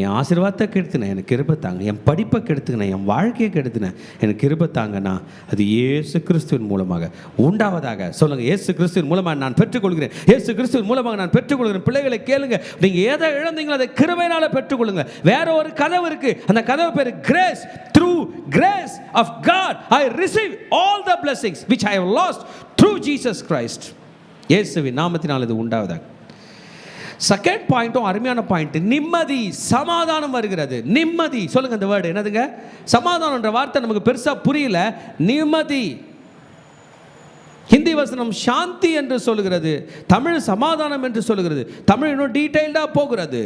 என் ஆசீர்வாதத்தை கெடுத்துனேன், எனக்கு கிருபை தாங்க. என் படிப்பை கெடுத்துக்கினேன், என் வாழ்க்கையை கெடுத்துனேன், எனக்கு கிருபை தாங்கன்னா அது இயேசு கிறிஸ்துவின் மூலமாக உண்டாவதாக. சொல்லுங்கள், இயேசு கிறிஸ்துவின் மூலமாக நான் பெற்றுக்கொள்கிறேன், இயேசு கிறிஸ்துவின் மூலமாக நான் பெற்றுக்கொள்கிறேன். பிள்ளைகளை கேளுங்க, நீங்கள் எதை இழந்தீங்களோ அதை கிருபையினால பெற்றுக்கொள்ளுங்க. வேற ஒரு கதவு இருக்குது, அந்த கதவு பேர் grace. Through grace of God I receive all the blessings which I have lost through Jesus Christ. இயேசுவின் நாமத்தினால் இது உண்டாவதாக. செகண்ட் பாயிண்ட்டும் அருமையான பாயிண்ட், நிம்மதி, சமாதானம் வருகிறது. நிம்மதி. சொல்லுங்க, இந்த வேர்டு என்னதுங்க? சமாதானம்ன்ற வார்த்தை நமக்கு பெருசா புரியல. நிம்மதி. ஹிந்தி வசனம் சாந்தி என்று சொல்லுகிறது, தமிழ் சமாதானம் என்று சொல்லுகிறது, தமிழ் இன்னும் டீடைல்டா போகிறது.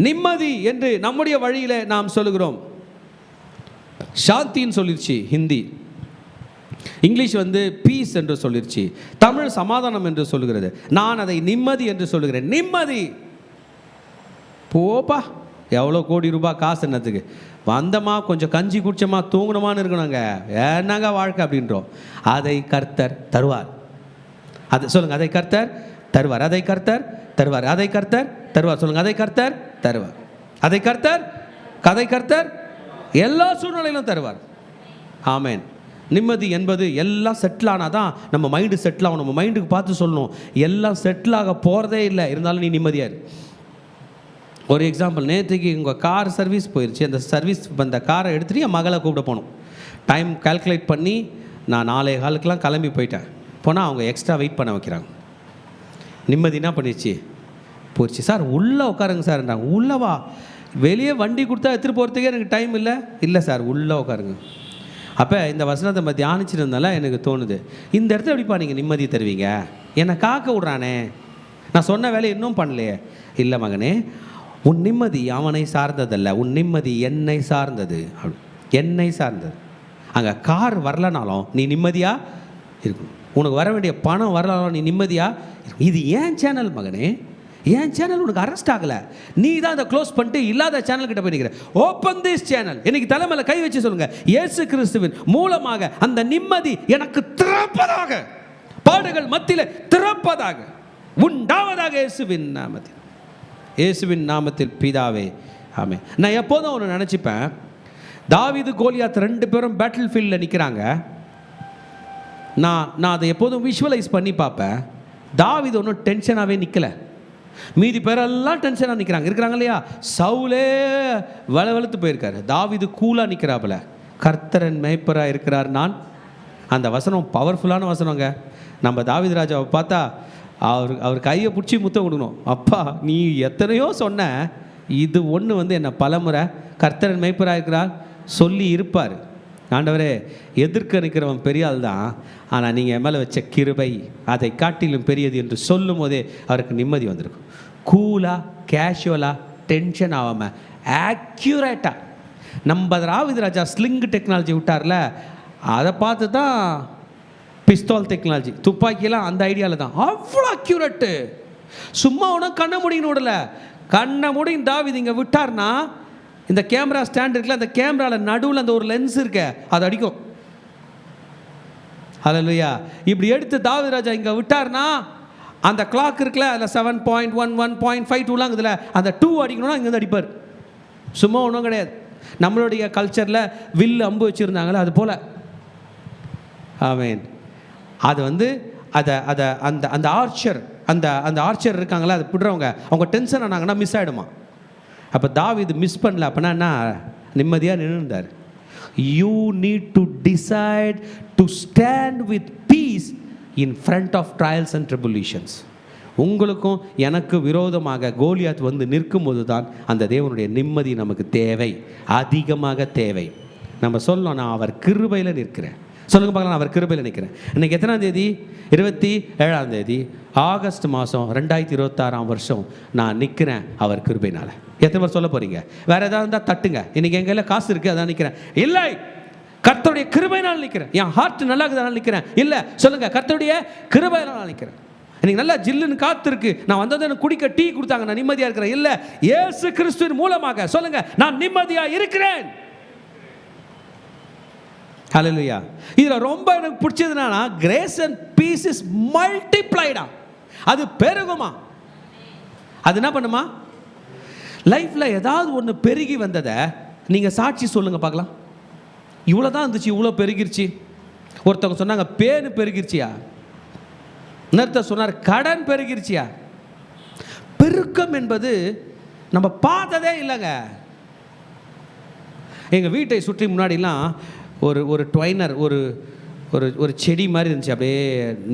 நிம்மதி என்று நம்முடைய வழியில நாம் சொல்லுகிறோம். சாந்தின்னு சொல்லிருச்சு ஹிந்தி, இங்கிலீஷ் பீஸ் என்று சொல்லிருச்சு, தமிழ் சமாதானம் என்று சொல்லுகிறது. நான் அதை நிம்மதி என்று சொல்லுகிறேன். நிம்மதி. போப்பா, எவ்வளோ கோடி ரூபாய் காசு என்னத்துக்கு, வந்தமா கொஞ்சம் கஞ்சி குடிச்சமா தூங்கணுமான்னு இருக்கணுங்க, என்னங்க வாழ்க்கை அப்படின்றோம். அதை கர்த்தர் தருவார். அது சொல்லுங்க, அதை கர்த்தர் தருவார், அதை கர்த்தர் தருவார், அதை கர்த்தர் தருவார். சொல்லுங்க, அதை கர்த்தர் தருவார், அதை கர்த்தர், கதை கர்த்தர் எல்லா சூழ்நிலையிலும் தருவார். ஆமென். நிம்மதி என்பது எல்லாம் செட்டில் ஆனால் தான் நம்ம மைண்டு செட்டில் ஆகும். நம்ம மைண்டுக்கு பார்த்து சொல்லணும், எல்லாம் செட்டில் ஆக போகிறதே இல்லை, இருந்தாலும் நீ நிம்மதியாக இரு. ஒரு எக்ஸாம்பிள், நேற்றுக்கு உங்கள் கார் சர்வீஸ் போயிடுச்சு. அந்த சர்வீஸ் அந்த காரை எடுத்துகிட்டு என் மகளை கூப்பிட போகணும். டைம் கால்குலேட் பண்ணி நான் 4:15 கிளம்பி போயிட்டேன். போனால் அவங்க எக்ஸ்ட்ரா வெயிட் பண்ண வைக்கிறாங்க. நிம்மதி என்ன பண்ணிடுச்சு, போயிடுச்சு. சார் உள்ளே உட்காருங்க சார்ன்றாங்க. உள்ளவா? வெளியே வண்டி கொடுத்தா எடுத்துகிட்டு போகிறதுக்கே எனக்கு டைம் இல்லை. இல்லை சார், உள்ளே உட்காருங்க. அப்போ இந்த வசனத்தை நம்ம தியானிச்சிருந்தால எனக்கு தோணுது, இந்த இடத்துல எப்படிப்பா நீங்கள் நிம்மதி தருவீங்க, என்னை காக்க விட்றானே, நான் சொன்ன வேலையை இன்னும் பண்ணலையே. இல்லை மகனே, உன் நிம்மதி அவனை சார்ந்ததல்ல, உன் நிம்மதி என்னை சார்ந்தது. என்னை சார்ந்தது. அங்கே கார் வரலனாலும் நீ நிம்மதியாக இருக்கும், உனக்கு வர வேண்டிய பணம் வரலனாலும் நீ நிம்மதியாக இருக்கும். இது ஏன் சேனல் மகனே, ஏன் சேனல் உனக்கு அரெஸ்ட் ஆகலை, நீ தான் அதை க்ளோஸ் பண்ணிட்டு இல்லாத சேனல் கிட்ட போய். Open this channel. இன்னைக்கு தலைமையில கை வச்சு சொல்லுங்க, இயேசு கிறிஸ்துவின் மூலமாக அந்த நிம்மதி எனக்கு திறப்பதாக, பாடுகள் மத்தியில் திறப்பதாக உண்டாவதாக, இயேசுவின் நாமத்தில், இயேசுவின் நாமத்தில் பிதாவே ஆமென். நான் எப்போதும் ஒன்று நினச்சிப்பேன், தாவீது கோலியாத் 2 பேரும் பேட்டில் ஃபீல்டில் நிற்கிறாங்க. நான் அதை எப்போதும் விஷுவலைஸ் பண்ணி பார்ப்பேன். தாவீது ஒன்றும் டென்ஷனாகவே நிற்கலை, மீதி பேரெல்லாம் டென்ஷனாக நிற்கிறாங்க, இருக்கிறாங்க இல்லையா? சவுலே வளவழுத்து போயிருக்காரு, தாவீது கூலாக நிற்கிறாப்புல. கர்த்தரன் மேய்ப்பராக இருக்கிறார், நான் அந்த வசனம் பவர்ஃபுல்லான வசனங்க. நம்ம தாவீது ராஜாவை பார்த்தா அவர் கையை பிடிச்சி முத்தம் கொடுக்கணும். அப்பா நீ எத்தனையோ சொன்ன, இது ஒன்று என்னை பலமுறை கர்த்தர் மேய்ப்பராக இருக்கிறார் சொல்லி இருப்பார். ஆண்டவரே, எதிர்க்க நிற்கிறவன் பெரிய ஆள் தான், ஆனால் நீங்கள் என் மேலே வச்ச கிருபை அதை காட்டிலும் பெரியது என்று சொல்லும் போதே அவருக்கு நிம்மதி வந்திருக்கும். கூலாக, கேஷுவலாக, டென்ஷன் ஆகாமல், ஆக்யூரேட்டாக. நம்ம தாவீது ராஜா ஸ்லிங் டெக்னாலஜி விட்டார்ல, அதை பார்த்து தான் பிஸ்தால் டெக்னாலஜி, துப்பாக்கியெல்லாம் அந்த ஐடியாவில் தான். அவ்வளோ அக்யூரேட்டு. சும்மா ஒன்றும் கண்ணை முடின்னு விடல, கண்ணை முடின்னு தாவீது இங்கே விட்டார்னா, இந்த கேமரா ஸ்டாண்ட் இருக்குல்ல, அந்த கேமராவில் நடுவில் அந்த ஒரு லென்ஸ் இருக்க, அது அடிக்கும். ஹல்லேலூயா. இப்படி எடுத்து தாவீது ராஜா இங்கே விட்டார்னா, அந்த கிளாக் இருக்குல்ல, அதில் 7.1 1.52லாம் இதில் அந்த 2 அடிக்கணும்னா இங்கேருந்து அடிப்பார். சும்மா ஒன்றும் கிடையாது. நம்மளுடைய கல்ச்சரில் வில்லு அம்பு வச்சுருந்தாங்களே அது போல். ஆமேன். அது அதை அந்த அந்த ஆர்ச்சர் அந்த ஆர்ச்சர் இருக்காங்களா, அதை பிடுறவங்க, அவங்க டென்ஷன் ஆனாங்கன்னா மிஸ் ஆகிடுமா. அப்போ தாவீது மிஸ் பண்ணல. அப்படின்னா என்ன, நிம்மதியாக நின்றுந்தார். You need to decide to stand with peace in front of trials and tribulations. உங்களுக்கும் எனக்கு விரோதமாக கோலியாத் நிற்கும் போது தான் அந்த தேவனுடைய நிம்மதி நமக்கு தேவை, அதிகமாக தேவை. நம்ம சொல்லணும், நான் அவர் கிருபையில் நிற்கிறேன். சொல்லுங்க பார்க்கலாம், நான் அவர் கிருபையில் நிற்கிறேன். இன்றைக்கி எத்தனாம் தேதி? 27 ஆகஸ்ட் மாதம் 2026 நான் நிற்கிறேன் அவர் கிருபையினால். எத்தனை பேர் சொல்ல போகிறீங்க? வேறு ஏதாவது இருந்தால் தட்டுங்க. இன்றைக்கி எங்கள் கையில் காசு இருக்குது, அதான் நிற்கிறேன். இல்லை, கர்த்தருடைய கிருபையினால் நிற்கிறேன். என் ஹார்ட் நல்லா இருக்குதுனால நிற்கிறேன். இல்லை, சொல்லுங்கள், கர்த்தருடைய கிருபையினால் நான் நிற்கிறேன். இன்னைக்கு நல்லா ஜில்லுன்னு காத்து இருக்கு, நான் வந்தது எனக்கு குடிக்க டீ கொடுத்தாங்க, நான் நிம்மதியாக இருக்கிறேன். இல்லை, இயேசு கிறிஸ்துவின் மூலமாக சொல்லுங்க, நான் நிம்மதியாக இருக்கிறேன். ஹல்லேலூயா. இதில் ரொம்ப எனக்கு பிடிச்சதுனா, கிரேஸ் அண்ட் பீஸ் இஸ் மல்டிப்ளைடா, அது பெருகுமா. அது என்ன பண்ணுமா? லைஃப்பில் ஏதாவது ஒன்று பெருகி வந்ததை நீங்கள் சாட்சி சொல்லுங்கள் பார்க்கலாம். இவ்வளோ தான் இருந்துச்சு, இவ்வளோ பெருகிருச்சு. ஒருத்தவங்க சொன்னாங்க பேனு பெருகிருச்சியா, இன்னொருத்தர் சொன்னார் கடன் பெருகிருச்சியா. பெருக்கம் என்பது நம்ம பார்த்ததே இல்லைங்க. எங்கள் வீட்டை சுற்றி முன்னாடிலாம் ஒரு ட்வைனர், ஒரு செடி மாதிரி இருந்துச்சு. அப்படியே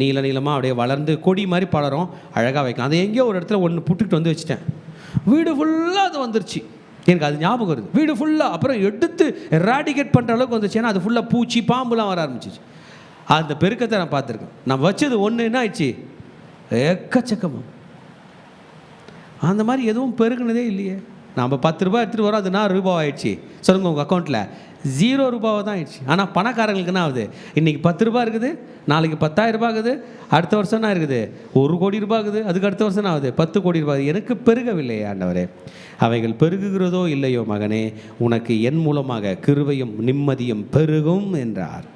நீளமாக அப்படியே வளர்ந்து கொடி மாதிரி பலரும் அழகாக வைக்கலாம். அதை எங்கேயோ ஒரு இடத்துல ஒன்று புட்டுக்கிட்டு வச்சுட்டேன். வீடு ஃபுல்லாக அது வந்துருச்சு. எனக்கு அது ஞாபகம் வருது. வீடு ஃபுல்லாக அப்புறம் எடுத்து எராடிகேட் பண்ணுற அளவுக்கு வந்துச்சு. ஏன்னா அது ஃபுல்லாக பூச்சி பாம்புலாம் வர ஆரம்பிச்சிச்சு. அந்த பெருக்கத்தை நான் பார்த்துருக்கேன். நான் வச்சது ஒன்று என்ன ஆயிடுச்சு, எக்கச்சக்கமாக. அந்த மாதிரி எதுவும் பெருகுனதே இல்லையே. நம்ம 10 ரூபாய் எடுத்துகிட்டு வரோம், அது 4 ரூபா ஆயிடுச்சு. சொல்லுங்கள், உங்கள் அக்கௌண்ட்டில் 0 ரூபாவாக தான் ஆயிடுச்சு. ஆனால் பணக்காரங்களுக்கு என்ன ஆகுது, இன்றைக்கி 10 ரூபா இருக்குது, நாளைக்கு 10,000 ரூபாய் இருக்குது, அடுத்த வருஷம் என்ன இருக்குது 1 கோடி ரூபாய் இருக்குது, அதுக்கு அடுத்த வருஷம் என்ன ஆகுது 10 கோடி ரூபாய். எனக்கு பெருகவில்லையே ஆண்டவரே. அவைகள் பெருகுகிறதோ இல்லையோ மகனே, உனக்கு என் மூலமாக கிருபையும் நிம்மதியும் பெருகும் என்றார்.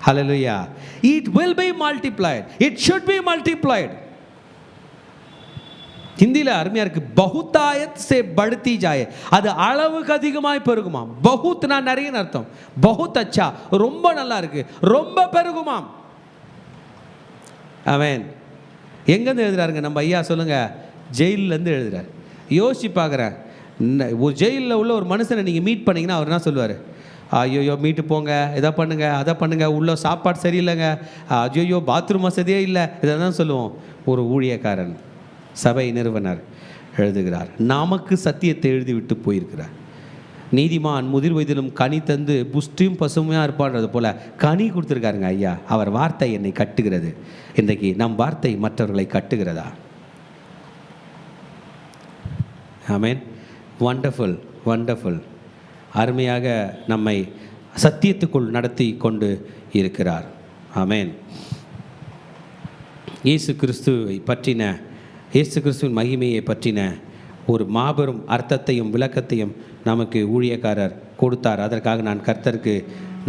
ஹல்லேலூயா. It will be multiplied. It should be multiplied. ஹிந்தியில் அருமையாக இருக்குது, பகுத்தாயத் சே படுத்தி ஜாயே, அது அளவுக்கு அதிகமாய் பெருகுமா. பகுத்னா நிறைய அர்த்தம். பகுத் அச்சா, ரொம்ப நல்லா இருக்கு, ரொம்ப பெருகுமாம். ஆமென். எங்கேருந்து எழுதுறாருங்க நம்ம ஐயா? சொல்லுங்க, ஜெயிலேருந்து எழுதுறாரு. யோசிச்சு பார்க்குறேன், ஒரு ஜெயிலில் உள்ள ஒரு மனுஷனை நீங்கள் மீட் பண்ணிங்கன்னா அவர் என்ன சொல்லுவார்? ஐயோயோ மீட்டு போங்க, இதை பண்ணுங்க, அதை பண்ணுங்க, உள்ள சாப்பாடு சரியில்லைங்க, ஐயோயோ பாத்ரூம் வசதியே இல்லை, இதை தான் சொல்லுவோம். ஒரு ஊழியக்காரன், சபை நிறுவனர் எழுதுகிறார், நமக்கு சத்தியத்தை எழுதிவிட்டு போயிருக்கிறார். நீதிமான் முதிர் வயதிலும் கனி தந்து புஷ்டியும் பசுமையாக இருப்பான்றது போல் கனி கொடுத்துருக்காருங்க ஐயா. அவர் வார்த்தை என்னை கட்டுகிறது. இன்றைக்கு நம் வார்த்தை மற்றவர்களை கட்டுகிறதா? ஆமென். Wonderful, wonderful. அருமையாக நம்மை சத்தியத்துக்குள் நடத்தி கொண்டு இருக்கிறார். ஆமென். இயேசு கிறிஸ்துவை பற்றின, இயேசு கிறிஸ்துவின் மகிமையை பற்றின ஒரு மாபெரும் அர்த்தத்தையும் விளக்கத்தையும் நமக்கு ஊழியக்காரர் கொடுத்தார். அதற்காக நான் கர்த்தருக்கு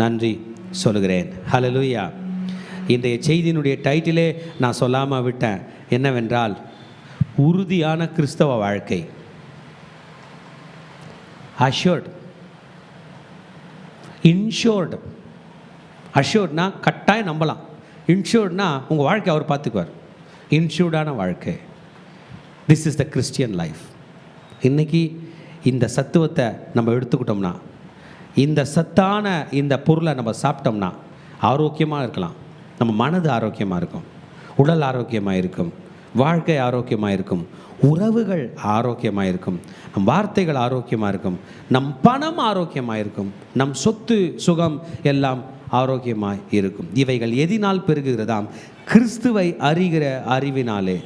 நன்றி சொல்கிறேன். ஹல்லேலூயா. இன்றைய செய்தியினுடைய டைட்டிலே நான் சொல்லாமல் விட்டேன். என்னவென்றால், உறுதியான கிறிஸ்தவ வாழ்க்கை. Assured, insured. அஷ்யூர்ட்னா கட்டாயம் நம்பலாம். இன்ஷூர்ட்னா உங்கள் வாழ்க்கை அவர் பார்த்துக்குவார். இன்ஷூர்டான வாழ்க்கை. This is the Christian life. இன்றைக்கி இந்த சத்துவத்தை நம்ம எடுத்துக்கிட்டோம்னா, இந்த சத்தான இந்த பொருளை நம்ம சாப்பிட்டோம்னா, ஆரோக்கியமாக இருக்கலாம், நம்ம மனது ஆரோக்கியமாக இருக்கும், உடல் ஆரோக்கியமாக இருக்கும், வாழ்க்கை ஆரோக்கியமாக இருக்கும், உறவுகள் ஆரோக்கியமாக இருக்கும், நம் வார்த்தைகள் ஆரோக்கியமாக இருக்கும், நம் பணம் ஆரோக்கியமாக இருக்கும், நம் சொத்து சுகம் எல்லாம் ஆரோக்கியமாக இருக்கும். இவைகள் எதினால் பெருகுகிறதாம்? கிறிஸ்துவை அறிகிற அறிவினாலே.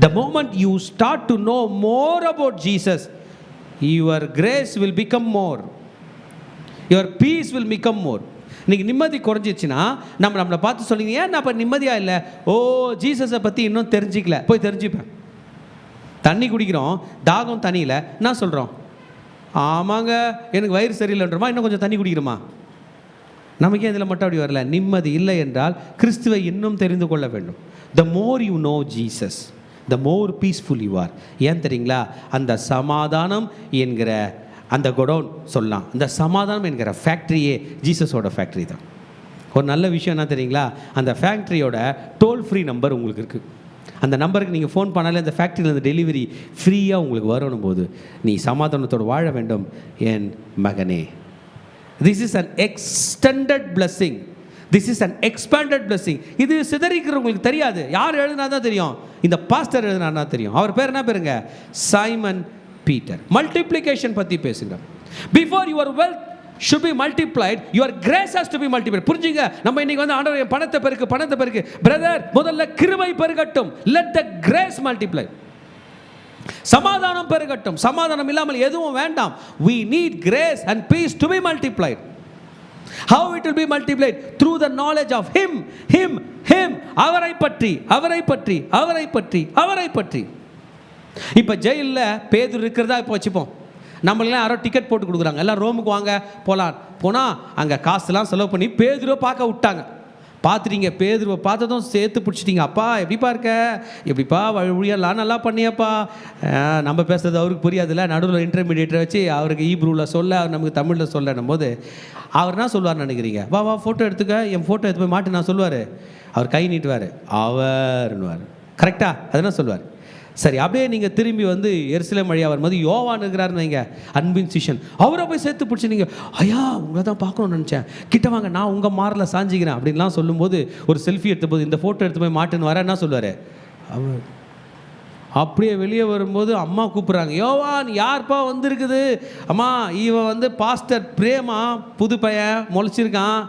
The moment you start to know more about Jesus, your grace will become more, your peace will become more. இன்னைக்கு நிம்மதி குறைஞ்சிச்சுன்னா நம்மளை பார்த்து சொல்லுங்க, ஏன் நான் இப்போ நிம்மதியாக இல்லை? ஓ, ஜீசஸை பற்றி இன்னும் தெரிஞ்சிக்கல, போய் தெரிஞ்சுப்பேன். தண்ணி குடிக்கிறோம், தாகம் தண்ணியில் என்ன சொல்கிறோம்? ஆமாங்க, எனக்கு வயிறு சரியில்லைன்றமா, இன்னும் கொஞ்சம் தண்ணி குடிக்கிறோமா? நமக்கே இதில் மட்டும் அப்படி வரல. நிம்மதி இல்லை என்றால் கிறிஸ்துவை இன்னும் தெரிந்து கொள்ள வேண்டும். The more you know Jesus, the more peaceful you are. ஏன் தெரியுங்களா? அந்த சமாதானம் என்கிற அந்த கொடோன் சொல்லலாம், அந்த சமாதானம் என்கிற ஃபேக்ட்ரியே ஜீசஸோட ஃபேக்ட்ரி தான். ஒரு நல்ல விஷயம் என்ன தெரியுங்களா? அந்த ஃபேக்ட்ரியோட டோல் ஃப்ரீ நம்பர் உங்களுக்கு இருக்குது. அந்த நம்பருக்கு நீங்கள் ஃபோன் பண்ணாலே அந்த ஃபேக்ட்ரியிலேருந்து டெலிவரி ஃப்ரீயாக உங்களுக்கு வரணும் போது நீ சமாதானத்தோடு வாழ வேண்டும் என் மகனே. This is an extended blessing. This is an expanded blessing. இது சிதறிக்கிறவங்களுக்கு தெரியாது. யார் எழுதினா தான் தெரியும்? இந்த பாஸ்டர் எழுதினா தெரியும். அவர் பேர் என்ன பேருங்க? Simon Peter. மல்டிப்ளிகேஷன் பற்றி பேசுகிறோம். Before your wealth should be multiplied, your grace has to be multiplied. புரிஞ்சுங்க, நம்ம இன்னைக்கு வந்து ஆண்டவரே பணத்தை பெருக்கு பிரதர், முதல்ல கிருபை பெருகட்டும். Let the grace multiply. சமாதானம் பெருகட்டும். சமாதானம் இல்லாமல் எதுவும் வேண்டாம். We need grace and peace to be multiplied. How it will be multiplied? Through the knowledge of him. அவரை பற்றி. இப்போ ஜெயிலில் பேதுரு இருக்கிறதா இப்போ வச்சுப்போம். நம்மளெல்லாம் யாரோ டிக்கெட் போட்டு கொடுக்குறாங்க, எல்லாம் ரோமுக்கு வாங்க போனால் அங்கே காசுலாம் செலவு பண்ணி பேதுருவை பார்க்க விட்டாங்க. பார்த்துட்டீங்க, பேதுருவை பார்த்ததும் சேர்த்து பிடிச்சிட்டிங்க. அப்பா எப்படிப்பா இருக்க, எப்படிப்பா வழியெல்லாம் நல்லா பண்ணியப்பா. நம்ம பேசுறது அவருக்கு புரியாதுல்ல, நடுவில் இன்டர்மீடியேட்டரை வச்சு அவருக்கு ஈப்ரூவில் சொல்ல, அவர் நமக்கு தமிழில் சொல்லணும் போது அவர் என்ன சொல்லுவார்னு நினைக்கிறீங்க? வா ஃபோட்டோ எடுத்துக்க, என் ஃபோட்டோ எடுத்து போய் மாட்டு நான் சொல்லுவார். அவர் கை நீட்டுவார், அவர்னுவார். கரெக்டாக அதெல்லாம் சொல்லுவார். சரி, அப்படியே நீங்கள் திரும்பி வந்து எருசலேம் வழியாக வரும்போது யோவான் இருக்கிறாருன்னு வைங்க, அன்பின் சிஷன், அவரை போய் சேர்த்து பிடிச்சி நீங்கள், ஐயா உங்களை தான் பார்க்கணும்னு நினச்சேன், கிட்ட வாங்க, நான் உங்கள் மாரில் சாஞ்சிக்கிறேன் அப்படின்லாம் சொல்லும்போது ஒரு செல்ஃபி எடுத்த போது இந்த ஃபோட்டோ எடுத்து போய் மாட்டுன்னு வர என்ன சொல்லுவார் அவர்? அப்படியே வெளியே வரும்போது அம்மா கூப்பிட்றாங்க, யோவான் யார்ப்பா வந்திருக்குது? அம்மா இவன் வந்து பாஸ்டர் பிரேமா, புது பையன் முளைச்சிருக்கான்,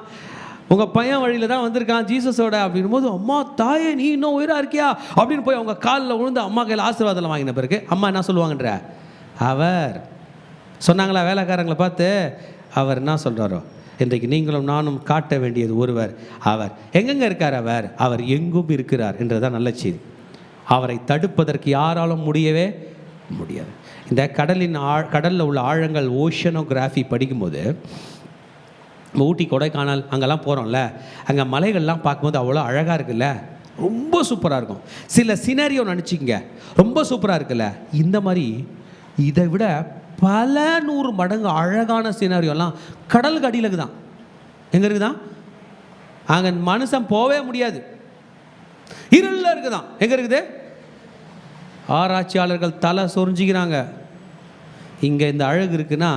உங்கள் பையன் வழியில் தான் வந்திருக்கான் ஜீசஸோட அப்படின் போது, அம்மா தாயே நீ இன்னும் உயிராக இருக்கியா அப்படின்னு போய் அவங்க காலில் விழுந்து அம்மா கையில் ஆசீர்வாதம் வாங்கின பிறகு அம்மா என்ன சொல்லுவாங்கன்ற, அவர் சொன்னாங்களா வேலைக்காரங்களை பார்த்து, அவர் என்ன சொல்கிறாரோ, இன்றைக்கு நீங்களும் நானும் காட்ட வேண்டியது ஒருவர், அவர் எங்கெங்கே இருக்கார்? அவர் எங்கும் இருக்கிறார் என்றதான் நல்ல செய்தி. அவரை தடுப்பதற்கு யாராலும் முடியவே முடியாது. இந்த கடலில் உள்ள ஆழங்கள் ஓஷனோகிராஃபி படிக்கும்போது, ஊட்டி கொடைக்கானல் அங்கெல்லாம் போகிறோம்ல, அங்கே மலைகள்லாம் பார்க்கும்போது அவ்வளோ அழகாக இருக்குல்ல, ரொம்ப சூப்பராக இருக்கும். சில சினரியோ நினச்சிங்க ரொம்ப சூப்பராக இருக்குல்ல, இந்த மாதிரி இதை விட பல 100 மடங்கு அழகான சினரியோலாம் கடலுக்கு அடியில் இருக்குதான். எங்கே இருக்குதான்? அங்கே மனுஷன் போவே முடியாது, இருளில் இருக்குதான். எங்கே இருக்குது? ஆராய்ச்சியாளர்கள் தலை சொரிஞ்சிக்கிறாங்க. இங்கே இந்த அழகு இருக்குன்னா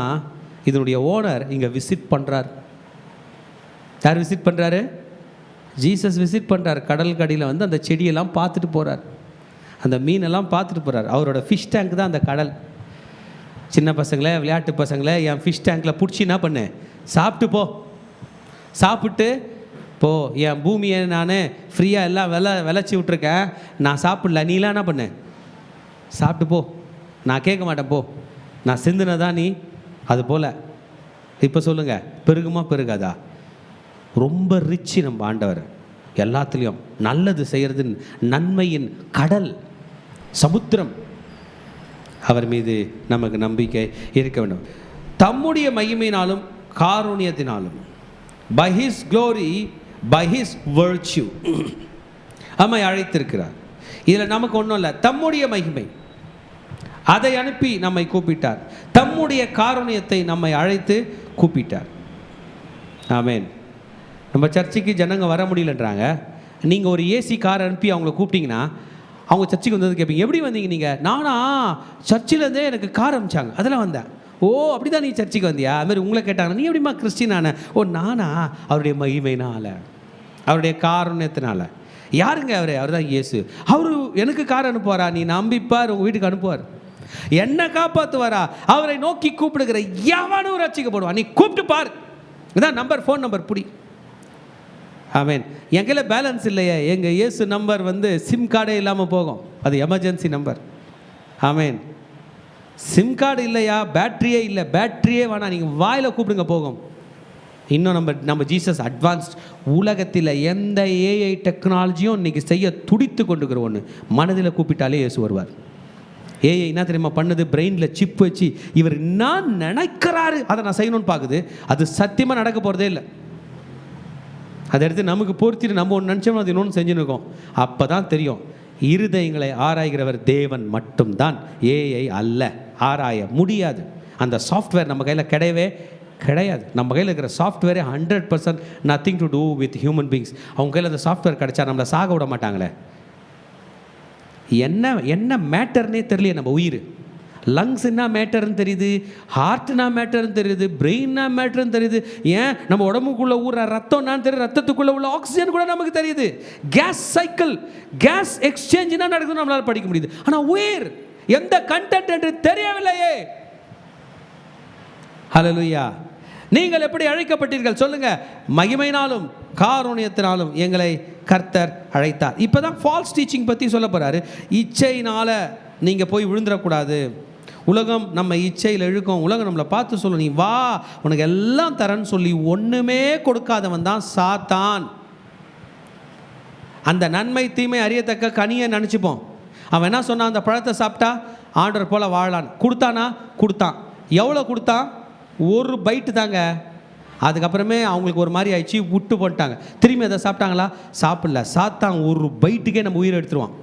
இதனுடைய ஓனர் இங்கே விசிட் பண்ணுறார். யார் விசிட் பண்ணுறாரு? ஜீசஸ் விசிட் பண்ணுறார். கடல் கடியில் வந்து அந்த செடியெல்லாம் பார்த்துட்டு போகிறார், அந்த மீனெல்லாம் பார்த்துட்டு போகிறார். அவரோட ஃபிஷ் டேங்க் தான் அந்த கடல். சின்ன பசங்களே, விளையாட்டு பசங்களே, என் ஃபிஷ் டேங்க்கில் பிடிச்சி என்ன பண்ணு, சாப்பிட்டு போ. என் பூமியை நான் ஃப்ரீயாக எல்லாம் விளைச்சி விட்ருக்கேன், நான் சாப்பிடல, நீலாம் என்ன பண்ணு, சாப்பிட்டு போ, நான் கேட்க மாட்டேன், போ, நான் சிந்தினதான் நீ. அது போல் இப்போ சொல்லுங்கள், பெருகுமா பெருகாதா? ரொம்ப ரிச்சு நம்ம ஆண்டவர், எல்லாத்துலேயும் நல்லது செய்கிறது, நன்மையின் கடல், சமுத்திரம். அவர் மீது நமக்கு நம்பிக்கை இருக்க வேண்டும். தம்முடைய மகிமையினாலும் காருண்யத்தினாலும், by his glory, by his virtue, நம்மை அழைத்திருக்கிறார். இதில் நமக்கு ஒன்றும் இல்லை, தம்முடைய மகிமை அதை அனுப்பி நம்மை கூப்பிட்டார், தம்முடைய காருண்யத்தை நம்மை அழைத்து கூப்பிட்டார். ஆமென். நம்ம சர்ச்சுக்கு ஜனங்க வர முடியலன்றாங்க, நீங்கள் ஒரு ஏசி கார் அனுப்பி அவங்கள கூப்பிட்டீங்கன்னா அவங்க சர்ச்சுக்கு வந்தது கேட்பீங்க, எப்படி வந்தீங்க நீங்கள்? நானா சர்ச்சிலேருந்தே எனக்கு கார் அனுப்பிச்சாங்க, அதெல்லாம் வந்தேன். ஓ அப்படிதான் நீ சர்ச்சுக்கு வந்தியா? அது மாதிரி உங்களை கேட்டாங்க, நீ எப்படிமா கிறிஸ்டினான? ஓ நானா? அவருடைய மகிமையினால, அவருடைய காரணத்தினால. யாருங்க அவர்? அவர் தான் இயேசு. அவரு எனக்கு கார் அனுப்புவாரா? நீ நம்பிப்பார், உங்கள் வீட்டுக்கு அனுப்புவார். என்ன காப்பாற்றுவாரா? அவரை நோக்கி கூப்பிடுகிற எவனும் ரட்சிக்கப்படுவான். நீ கூப்பிட்டு பார். இதான் நம்பர், ஃபோன் நம்பர் புடி. ஆமேன். என் கையில் பேலன்ஸ் இல்லையே, எங்கள் இயேசு நம்பர் சிம் கார்டே இல்லாமல் போகும். அது எமர்ஜென்சி நம்பர். ஆமேன். சிம் கார்டு இல்லையா, பேட்ரியே இல்லை, பேட்ரியே வேணாம், நீங்கள் வாயில் கூப்பிடுங்க போகும். இன்னும் நம்ம ஜீசஸ் அட்வான்ஸ்ட். உலகத்தில் எந்த ஏஐ டெக்னாலஜியும் இன்றைக்கி செய்ய துடித்து கொண்டுக்கிற ஒன்று, மனதில் கூப்பிட்டாலே இயேசு வருவார். ஏஐ என்ன தெரியுமா பண்ணுது? பிரெயினில் சிப் வச்சு இவர் நான் நினைக்கிறாரு அதை நான் செய்யணும்னு பார்க்குது. அது சத்தியமாக நடக்க போகிறதே இல்லை. அதை எடுத்து நமக்கு பொறுத்திட்டு நம்ம ஒன்று நினச்சோம்னா அது இன்னொன்று செஞ்சுன்னு இருக்கோம். அப்போ தான் தெரியும் இருதயங்களை ஆராய்கிறவர் தேவன் மட்டும்தான், ஏஐ அல்ல. ஆராய முடியாது. அந்த சாஃப்ட்வேர் நம்ம கையில் கிடையவே கிடையாது. நம்ம கையில் இருக்கிற சாஃப்ட்வேரே 100% nothing to do with human beings. அவங்க கையில் அந்த சாஃப்ட்வேர் கிடைச்சா நம்மளை சாக விட மாட்டாங்களே. என்ன மேட்டர்னே தெரியலையே. நம்ம உயிர், லங்ஸ் என்ன மேட்டர்னு தெரியுது, ஹார்ட்னா மேட்டர்னு தெரியுது, பிரெயின்னா மேட்டர்னு தெரியுது. ஏன் நம்ம உடம்புக்குள்ளே ஊற ரத்தம்னான்னு தெரியுது, ரத்தத்துக்குள்ளே உள்ள ஆக்சிஜன் கூட நமக்கு தெரியுது. கேஸ் சைக்கிள், கேஸ் எக்ஸ்சேஞ்ச் என்ன நடக்குதுன்னு நம்மளால் படிக்க முடியுது. ஆனால் உயிர் எந்த கண்டென்ட் என்று தெரியவில்லையே. ஹல்லேலூயா. நீங்கள் எப்படி அழைக்கப்பட்டீர்கள் சொல்லுங்க? மகிமையினாலும் காருண்யத்தினாலும் எங்களை கர்த்தர் அழைத்தார். இப்போ தான் ஃபால்ஸ் டீச்சிங் பற்றி சொல்ல போகிறாரு. இச்சையினால் நீங்கள் போய் விழுந்துடக்கூடாது. உலகம் நம்ம இச்சையில் இழுக்கும். உலகம் நம்மளை பார்த்து சொல்லும், நீ வா உனக்கு எல்லாம் தரேன்னு சொல்லி ஒன்றுமே கொடுக்காதவன் தான் சாத்தான். அந்த நன்மை தீமை அறியத்தக்க கனியை நினச்சிப்போம். அவன் என்ன சொன்னான்? அந்த பழத்தை சாப்பிட்டா ஆண்டவர் போல் வாழலான்னு கொடுத்தானா? கொடுத்தான். எவ்வளோ கொடுத்தான்? ஒரு பைட்டு தாங்க. அதுக்கப்புறமே அவங்களுக்கு ஒரு மாதிரி ஆயிடுச்சு, விட்டு போட்டாங்க. திரும்பி அதை சாப்பிட்டாங்களா? சாப்பிடல. சாத்தான் ஒரு பைட்டுக்கே நம்ம உயிரை எடுத்துருவான்.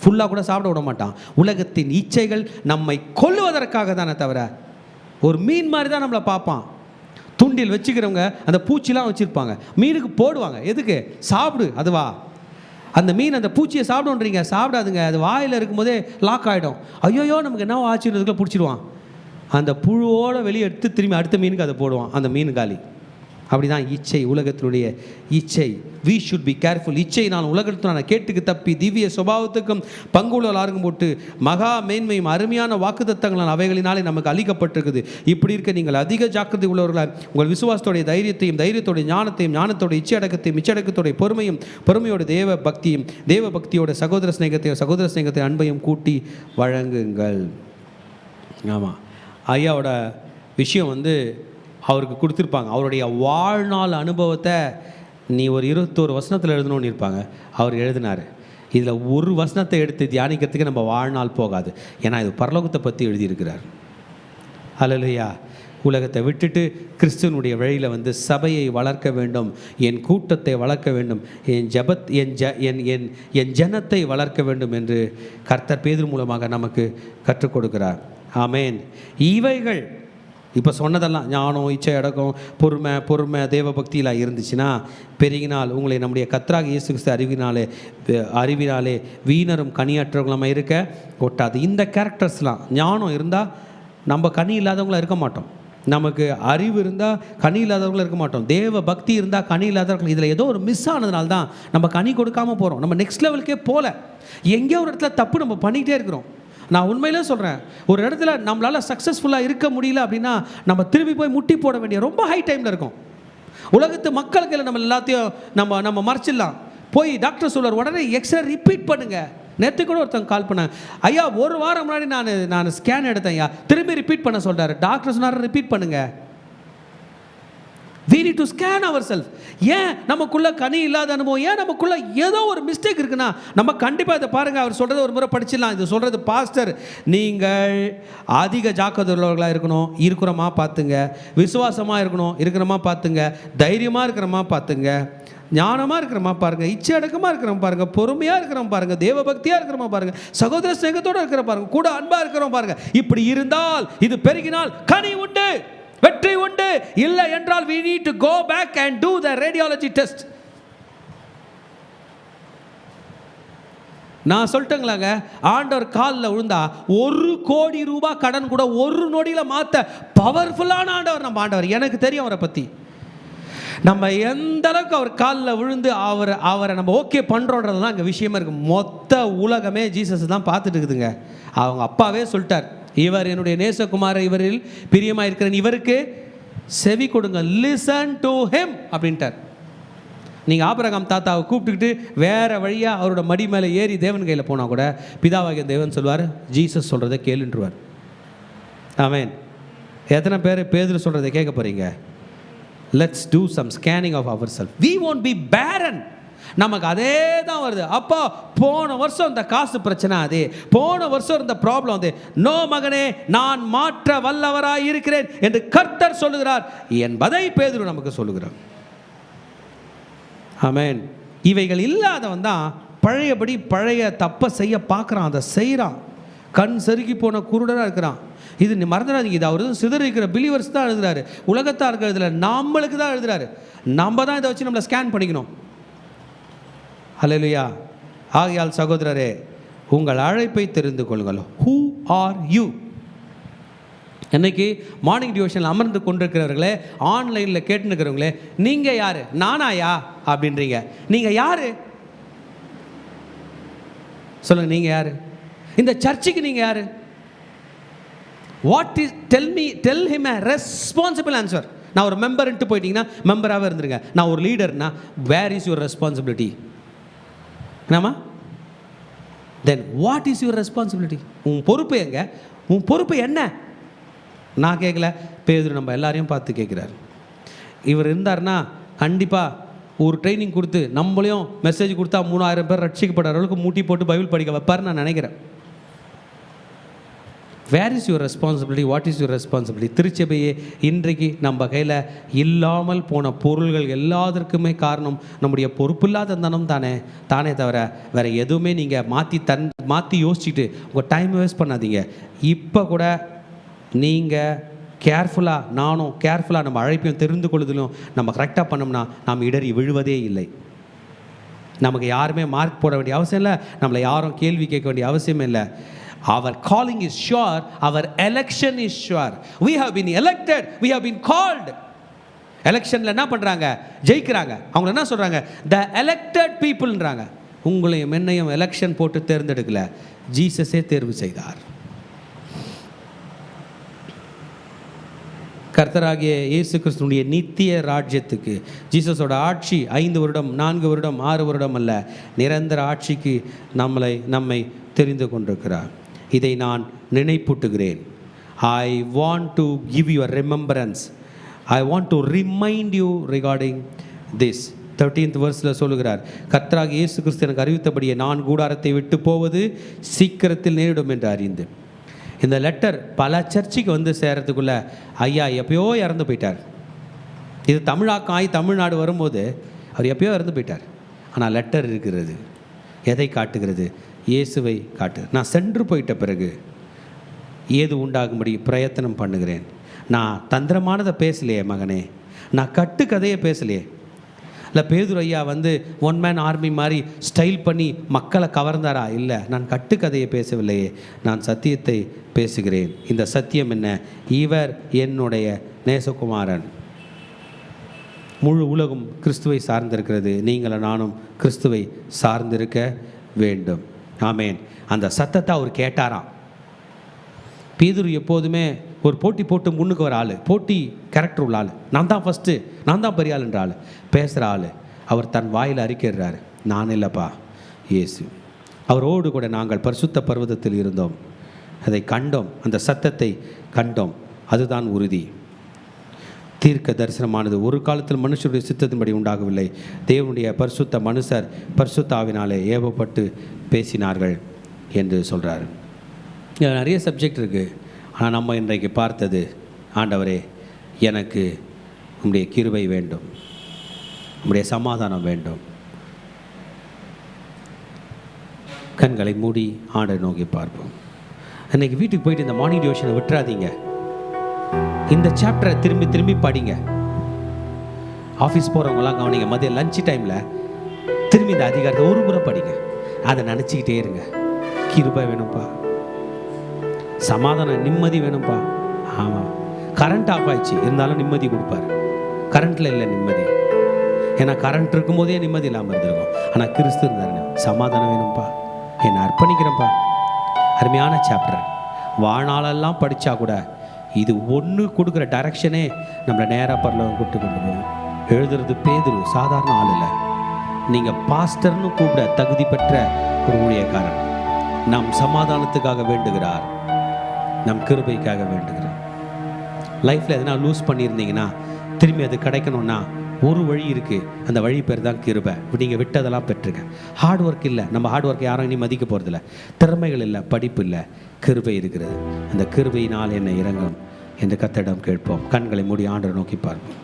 ஃபுல்லாக கூட சாப்பிட விட மாட்டான். உலகத்தின் இச்சைகள் நம்மை கொல்லுவதற்காக தானே தவிர, ஒரு மீன் மாதிரி தான் நம்மளை பார்ப்பான். துண்டில் வச்சுக்கிறவங்க அந்த பூச்சிலாம் வச்சுருப்பாங்க, மீனுக்கு போடுவாங்க. எதுக்கு? சாப்பிடு, அதுவா அந்த மீன் அந்த பூச்சியை சாப்பிடுன்றீங்க, சாப்பிடாதுங்க. அது வாயில் இருக்கும்போதே லாக் ஆகிடும். ஐயோயோ நமக்கு என்ன ஆச்சுன்றதுக்குள்ள பிடிச்சிடுவான். அந்த புழுவோடு வெளியே எடுத்து திரும்பி அடுத்த மீனுக்கு அதை போடுவான். அந்த மீன் காலி. அப்படி தான் இச்சை, உலகத்தினுடைய இச்சை. We should be careful. இச்சை நான் உலகத்தினான கேட்டுக்கு தப்பி திவ்ய சுபாவத்துக்கும் பங்குள்ள ஆர்வம் போட்டு மகா மேன்மையும் அருமையான வாக்குத்தத்தங்களால் அவைகளினாலே நமக்கு அளிக்கப்பட்டிருக்குது. இப்படி இருக்க நீங்கள் அதிக ஜாக்கிரதை உள்ளவர்களாக உங்கள் விசுவாசத்தோடைய தைரியத்தையும், தைரியத்தோடைய ஞானத்தையும், ஞானத்தோட இச்சையடக்கத்தையும், இச்சையடக்கத்தோடைய பொறுமையும், பொறுமையோட தேவ பக்தியும், தேவ பக்தியோட சகோதர ஸ்நேகத்தையும், சகோதர ஸ்நேகத்தை அன்பையும் கூட்டி வழங்குங்கள். ஆமாம், ஐயாவோட விஷயம் அவருக்கு கொடுத்துருப்பாங்க. அவருடைய வாழ்நாள் அனுபவத்தை நீ ஒரு 21 வசனத்தில் எழுதணும்னு இருப்பாங்க. அவர் எழுதினார். இதில் ஒரு வசனத்தை எடுத்து தியானிக்கிறதுக்கு நம்ம வாழ்நாள் போகாது. ஏன்னா இது பரலோகத்தை பற்றி எழுதியிருக்கிறார். ஹல்லேலூயா. உலகத்தை விட்டுட்டு கிறிஸ்துவனுடைய வழியில் சபையை வளர்க்க வேண்டும், என் கூட்டத்தை வளர்க்க வேண்டும், என் ஜனத்தை வளர்க்க வேண்டும் என்று கர்த்தர் பேதுரு மூலமாக நமக்கு கற்றுக் கொடுக்கிறார். ஆமேன். இவைகள் இப்போ சொன்னதெல்லாம் ஞானம், இச்சை அடக்கம், பொறுமை தேவ பக்தியெலாம் இருந்துச்சுன்னா பெருகினால் உங்களை நம்முடைய கர்த்தராகிய இயேசு கிறிஸ்து அறிவினாலே வீணரும் கனியற்றவங்களும் இருக்க ஒட்டாது. இந்த கேரக்டர்ஸ்லாம் ஞானம் இருந்தால் நம்ம கனி இல்லாதவங்களாக இருக்க மாட்டோம். நமக்கு அறிவு இருந்தால் கனி இல்லாதவங்களும் இருக்க மாட்டோம். தேவ பக்தி இருந்தால் கனி இல்லாதவர்கள். இதில் ஏதோ ஒரு மிஸ் ஆனதுனால தான் நம்ம கனி கொடுக்காமல் போகிறோம். நம்ம நெக்ஸ்ட் லெவலுக்கே போகல. எங்கேயோ ஒரு இடத்துல தப்பு நம்ம பண்ணிக்கிட்டே இருக்கிறோம். நான் உண்மையிலே சொல்கிறேன், ஒரு இடத்துல நம்மளால் சக்ஸஸ்ஃபுல்லாக இருக்க முடியல அப்படின்னா நம்ம திரும்பி போய் முட்டி போட வேண்டிய ரொம்ப ஹை டைமில் இருக்கும். உலகத்து மக்களுக்கு நம்ம எல்லாத்தையும் நம்ம மறைச்சிடலாம். போய் டாக்டர் சொல்வார், உடனே எக்ஸ்ரே ரிப்பீட் பண்ணுங்கள். நேற்று கூட ஒருத்தவங்க கால் பண்ணாங்க, ஐயா ஒரு வாரம் முன்னாடி நான் ஸ்கேன் எடுத்தேன் ஐயா, திரும்பி ரிப்பீட் பண்ண சொல்கிறாரு. டாக்டர் சொன்னார் ரிப்பீட் பண்ணுங்கள். we need to scan ourselves. ஏன் நமக்குள்ள கனி இல்லாத அனுபவம், ஏன் நமக்குள்ள ஏதோ ஒரு மிஸ்டேக் இருக்குன்னா நம்ம கண்டிப்பாக இதை பாருங்கள். அவர் சொல்கிறத ஒரு முறை படிச்சிடலாம். இது சொல்கிறது பாஸ்டர், நீங்கள் அதிக ஜாக்கிரதையுள்ளவர்களாக இருக்கணும், இருக்கிறோமா பார்த்துங்க. விசுவாசமாக இருக்கணும், இருக்கிறோமா பார்த்துங்க. தைரியமாக இருக்கிறோமா பார்த்துங்க. ஞானமாக இருக்கிறோமா பாருங்கள். இச்சை அடக்கமாக இருக்கிறோம் பாருங்கள். பொறுமையாக இருக்கிறோம் பாருங்கள். தேவ பக்தியாக இருக்கிறோமா பாருங்கள். சகோதர ஸ்நேகத்தோடு இருக்கிற பாருங்கள். கூட அன்பாக இருக்கிறோம் பாருங்கள். இப்படி இருந்தால், இது பெருகினால் கனி உண்டு, வெற்றி உண்டு. இல்லை என்றால் we need to go back and do the radiology test. நான் சொல்லிட்டேங்களாங்க, ஆண்டவர் காலில் விழுந்தா 1 கோடி ரூபாய் கடன் கூட ஒரு நொடியில் மாற்ற பவர்ஃபுல்லான ஆண்டவர் நம்ம ஆண்டவர். எனக்கு தெரியும் அவரை பற்றி. நம்ம எந்த அளவுக்கு அவர் காலில் விழுந்து அவரை நம்ம ஓகே பண்ணுறோன்றது தான் இங்கே விஷயமா இருக்குது. மொத்த உலகமே ஜீசஸ் தான் பார்த்துட்டு இருக்குதுங்க. அவங்க அப்பாவே சொல்லிட்டார், இவர் என்னுடைய நேசகுமாரர், இவரில் பிரியமாக இருக்கிறேன், இவருக்கு செவி கொடுங்க, லிசன் டு ஹிம் அப்படின்ட்டார். நீங்கள் ஆபிரகாம் தாத்தாவை கூப்பிட்டுக்கிட்டு வேறு வழியாக அவரோட மடி மேலே ஏறி தேவன் கையில் போனால் கூட பிதாவாகிய தேவன் சொல்வார், ஜீசஸ் சொல்கிறத கேளுன்றுவார். ஆமென். எத்தனை பேர் பேதுரு சொல்கிறத கேட்க போகிறீங்க? Let's do some scanning of our self. We won't be barren. நமக்கு அதே தான் வருது. அப்போ போன வருஷம் இந்த காசு பிரச்சனை, அதே போன வருஷம் இருந்த ப்ராப்ளம் அதே. நோ மகனே, நான் மாற்ற வல்லவராய் இருக்கிறேன் என்று கர்த்தர் சொல்லுகிறார் என்பதை பேதுரு நமக்கு சொல்லுகிறார். ஆமென். இவைகள் இல்லாதவன் தான் பழையபடி பழைய தப்பை செய்ய பார்க்குறான், அதை செய்கிறான். கண் செருகி போன குருடராக இருக்கிறான். இது மறந்துடாதீங்க, இது அவர் சிதறிக்கிற பிலீவர்ஸ் தான் எழுதுறாரு, உலகத்தான் இருக்கிறதுல நம்மளுக்கு தான் எழுதுறாரு. நம்ம தான் இதை வச்சு நம்மளை ஸ்கேன் பண்ணிக்கணும். ஹல்லேலூயா. ஆகையால் சகோதரரே, உங்கள் அழைப்பை தெரிந்து கொள்ளுங்கள். Who are you? இன்னைக்கு மார்னிங் டிவோஷனில் அமர்ந்து கொண்டிருக்கிறவர்களே, ஆன்லைனில் கேட்டுருக்கிறவங்களே, நீங்கள் யார்? நானாயா அப்படின்றீங்க. நீங்கள் யார் சொல்லுங்கள். நீங்கள் யார்? இந்த சர்ச்சுக்கு நீங்கள் யார்? What is, tell him a responsible answer. நான் ஒரு மெம்பர்ன்ட்டு போயிட்டீங்கன்னா மெம்பராகவே இருந்துருங்க. நான் ஒரு லீடர்னா வேர் இஸ் யுவர் ரெஸ்பான்சிபிலிட்டி? என்னம்மா? Then what is your responsibility? உன் பொறுப்பு எங்க? உன் பொறுப்பு என்ன? நான் கேட்கல, பேதுரு நம்ம எல்லாரையும் பார்த்து கேட்குறாரு. இவர் இருந்தார்னா கண்டிப்பாக ஒரு ட்ரைனிங் கொடுத்து நம்மளையும் மெசேஜ் கொடுத்தா 3000 பேர் ரட்சிக்கப்படுற அளவுக்கு மூட்டி போட்டு பைபிள் படிக்க வைப்பார்னு நான் நினைக்கிறேன். Where is your responsibility? What is your responsibility? திருச்சபையே இன்றைக்கு நம்ம கையில் இல்லாமல் போன பொருள்கள் எல்லாதற்குமே காரணம் நம்முடைய பொறுப்பில்லாத தனம் தானே தவிர வேறு எதுவுமே நீங்கள் மாற்றி யோசிச்சுட்டு உங்கள் டைம் வேஸ்ட் பண்ணாதீங்க. இப்போ கூட நீங்கள் கேர்ஃபுல்லாக, நானும் கேர்ஃபுல்லாக நம்ம அழைப்பையும் தெரிந்து கொள்ளுதலும் நம்ம கரெக்டாக பண்ணோம்னா நாம் இடறி விழுவதே இல்லை. நமக்கு யாருமே மார்க் போட வேண்டிய அவசியம் இல்லை, நம்மளை யாரும் கேள்வி கேட்க வேண்டிய அவசியமே இல்லை. Our calling is sure, our election is sure. We have been elected, we have been called. எலெக்ஷனில் என்ன பண்ணுறாங்க? ஜெயிக்கிறாங்க. அவங்க என்ன சொல்கிறாங்க? the elected peopleன்றாங்க. உங்களையும் என்னையும் எலெக்ஷன் போட்டு தேர்ந்தெடுக்கல, ஜீசஸே தேர்வு செய்தார். கர்த்தராகிய இயேசு கிறிஸ்துனுடைய நித்திய ராஜ்யத்துக்கு, ஜீசஸோட ஆட்சி 5 வருடம் 4 வருடம் 6 வருடம் அல்ல, நிரந்தர ஆட்சிக்கு நம்மை தெரிந்து கொண்டிருக்கிறார். இதை நான் நினைப்பூட்டுகிறேன். I want to give you a remembrance. I want to remind you regarding this. 13th verseல் சொல்லுகிறார், கர்த்தராகிய இயேசு கிறிஸ்து எனக்கு அறிவித்தபடியே நான் கூடாரத்தை விட்டு போவது சீக்கிரத்தில் நேரிடும் என்று அறிந்து. இந்த லெட்டர் பல சர்ச்சுக்கு வந்து சேரத்துக்குள்ளே ஐயா எப்பயோ இறந்து போயிட்டார். இது தமிழாக்கம் ஆகி தமிழ்நாடு வரும்போது அவர் எப்பயோ இறந்து போயிட்டார். ஆனால் லெட்டர் இருக்கிறது. எதை காட்டுகிறது? இயேசுவை காட்டு. நான் சென்று போயிட்ட பிறகு ஏது உண்டாகும்படி பிரயத்தனம் பண்ணுகிறேன். நான் தந்திரமானதை பேசலையே மகனே, நான் கட்டுக்கதையை பேசலையே. இல்லை பேதுரு ஐயா வந்து 1 man ஆர்மி மாதிரி ஸ்டைல் பண்ணி மக்களை கவர்ந்தாரா? இல்லை, நான் கட்டுக்கதையை பேசவில்லையே, நான் சத்தியத்தை பேசுகிறேன். இந்த சத்தியம் என்ன? இவர் என்னுடைய நேசகுமாரன். முழு உலகம் கிறிஸ்துவை சார்ந்திருக்கிறது. நீங்களும் நானும் கிறிஸ்துவை சார்ந்திருக்க வேண்டும். ஆமேன். அந்த சத்தத்தை அவர் கேட்டாராம். பேதுரு எப்போதுமே ஒரு போட்டி போட்டு முன்னுக்கு வர ஆள், போட்டி கேரக்டர் உள்ள ஆள். நான் தான் ஃபஸ்ட்டு, நான் தான் பெரிய ஆளுன்ற ஆள், பேசுகிற ஆள். அவர் தன் வாயில் அறிக்கிறார், நான் இல்லைப்பா இயேசு. அவரோடு கூட நாங்கள் பரிசுத்த பர்வதத்தில் இருந்தோம், அதை கண்டோம், அந்த சத்தத்தை கண்டோம். அதுதான் உறுதி. தீர்க்க தரிசனமானது ஒரு காலத்தில் மனுஷருடைய சித்தத்தின்படி உண்டாகவில்லை. தேவனுடைய பரிசுத்த மனுஷர் பரிசுத்த ஆவினாலே ஏவப்பட்டு பேசினார்கள் என்று சொல்கிறார். நிறைய சப்ஜெக்ட் இருக்குது. ஆனால் நம்ம இன்றைக்கு பார்த்தது, ஆண்டவரே எனக்கு உம்முடைய கிருபை வேண்டும், உம்முடைய சமாதானம் வேண்டும். கண்களை மூடி ஆண்டவரை நோக்கி பார்ப்போம். இன்றைக்கி வீட்டுக்கு போயிட்டு இந்த மார்னிங் டிவோஷனை விட்டுறாதீங்க. இந்த சாப்டரை திரும்பி திரும்பி படிங்க. ஆஃபீஸ் போகிறவங்களாம் கவனிங்க. மதியம் லஞ்ச் டைமில் திரும்பி இந்த அதிகாரத்தை ஒரு முறை படிங்க. அதை நினச்சிக்கிட்டே இருங்க. கிருபை வேணும்ப்பா, சமாதானம், நிம்மதி வேணும்ப்பா. ஆமாம், கரண்ட் ஆஃப் ஆயிடுச்சு, இருந்தாலும் நிம்மதி கொடுப்பார். கரண்ட்டில் இல்லை நிம்மதி, ஏன்னா கரண்ட் இருக்கும்போதே நிம்மதி இல்லாமல் இருந்திருக்கும். ஆனால் கிறிஸ்து இருந்தாருங்க, சமாதானம் வேணும்ப்பா, என்னை அர்ப்பணிக்கிறேன்ப்பா. அருமையான சாப்டர். வாழ்நாளெல்லாம் படித்தா கூட இது ஒன்று கொடுக்குற டைரக்ஷனே நம்மளை நேராக பரலோகம் கூப்பிட்டு கொண்டு போகும். எழுதுறது பேதுரு, சாதாரண ஆள் இல்லை. நீங்கள் பாஸ்டர்னு கூப்பிட தகுதி பெற்ற ஒரு ஊழியக்காரன். நம் சமாதானத்துக்காக வேண்டுகிறார், நம் கிருபைக்காக வேண்டுகிறார். லைஃப்பில் எதனா லூஸ் பண்ணியிருந்தீங்கன்னா திரும்பி அது கிடைக்கணும்னா ஒரு வழி இருக்குது, அந்த வழி பேர் தான் கிருபை. நீங்கள் விட்டதெல்லாம் பெற்றுங்க. ஹார்ட் ஒர்க் இல்லை, நம்ம ஹார்ட் ஒர்க் யாரும் இனி மதிக்க போகிறதில்ல. திறமைகள் இல்லை, படிப்பு இல்லை, கிருபை இருக்கிறது. அந்த கிருபையினால் என்னை இறங்கும் என்று கர்த்தரிடம் கேட்போம். கண்களை மூடி ஆண்டவரை நோக்கி பார்ப்போம்.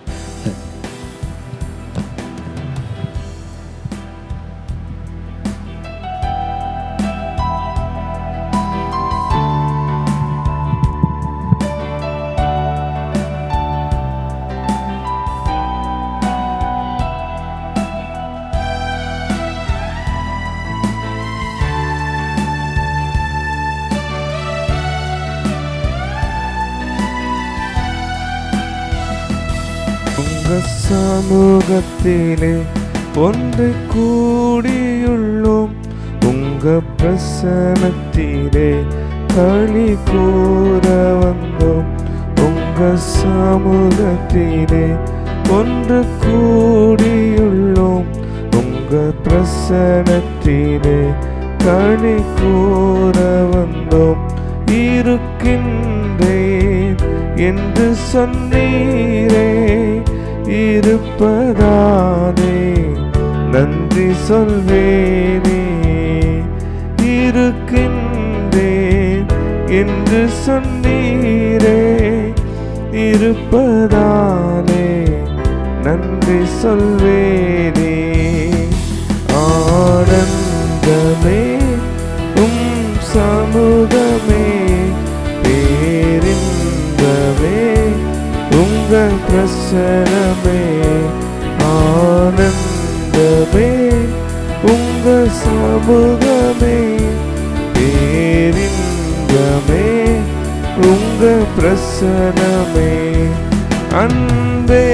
சமூகத்திலே ஒன்று கூடியுள்ளோம், உங்க பிரசனத்திலே களி கூற வந்தோம். உங்க சமூகத்திலே ஒன்று கூடியுள்ளோம், உங்க பிரசனத்திலே களி கூற வந்தோம். இருக்கின்றேன் என்று சொன்னீரே, இருப்பதானே நன்றி சொல்வேனே. இருக்கின்றேன் என்று சொன்னீரே, இருப்பதானே நன்றி சொல்வேனே. ஆனந்தமே சமூகமே, பேரின்பமே உங்கள் பிரசனமே. ஆனந்தமே உங்கள் சமூகமே, பேரின்பமே உங்கள் பிரசனமே. அன்பே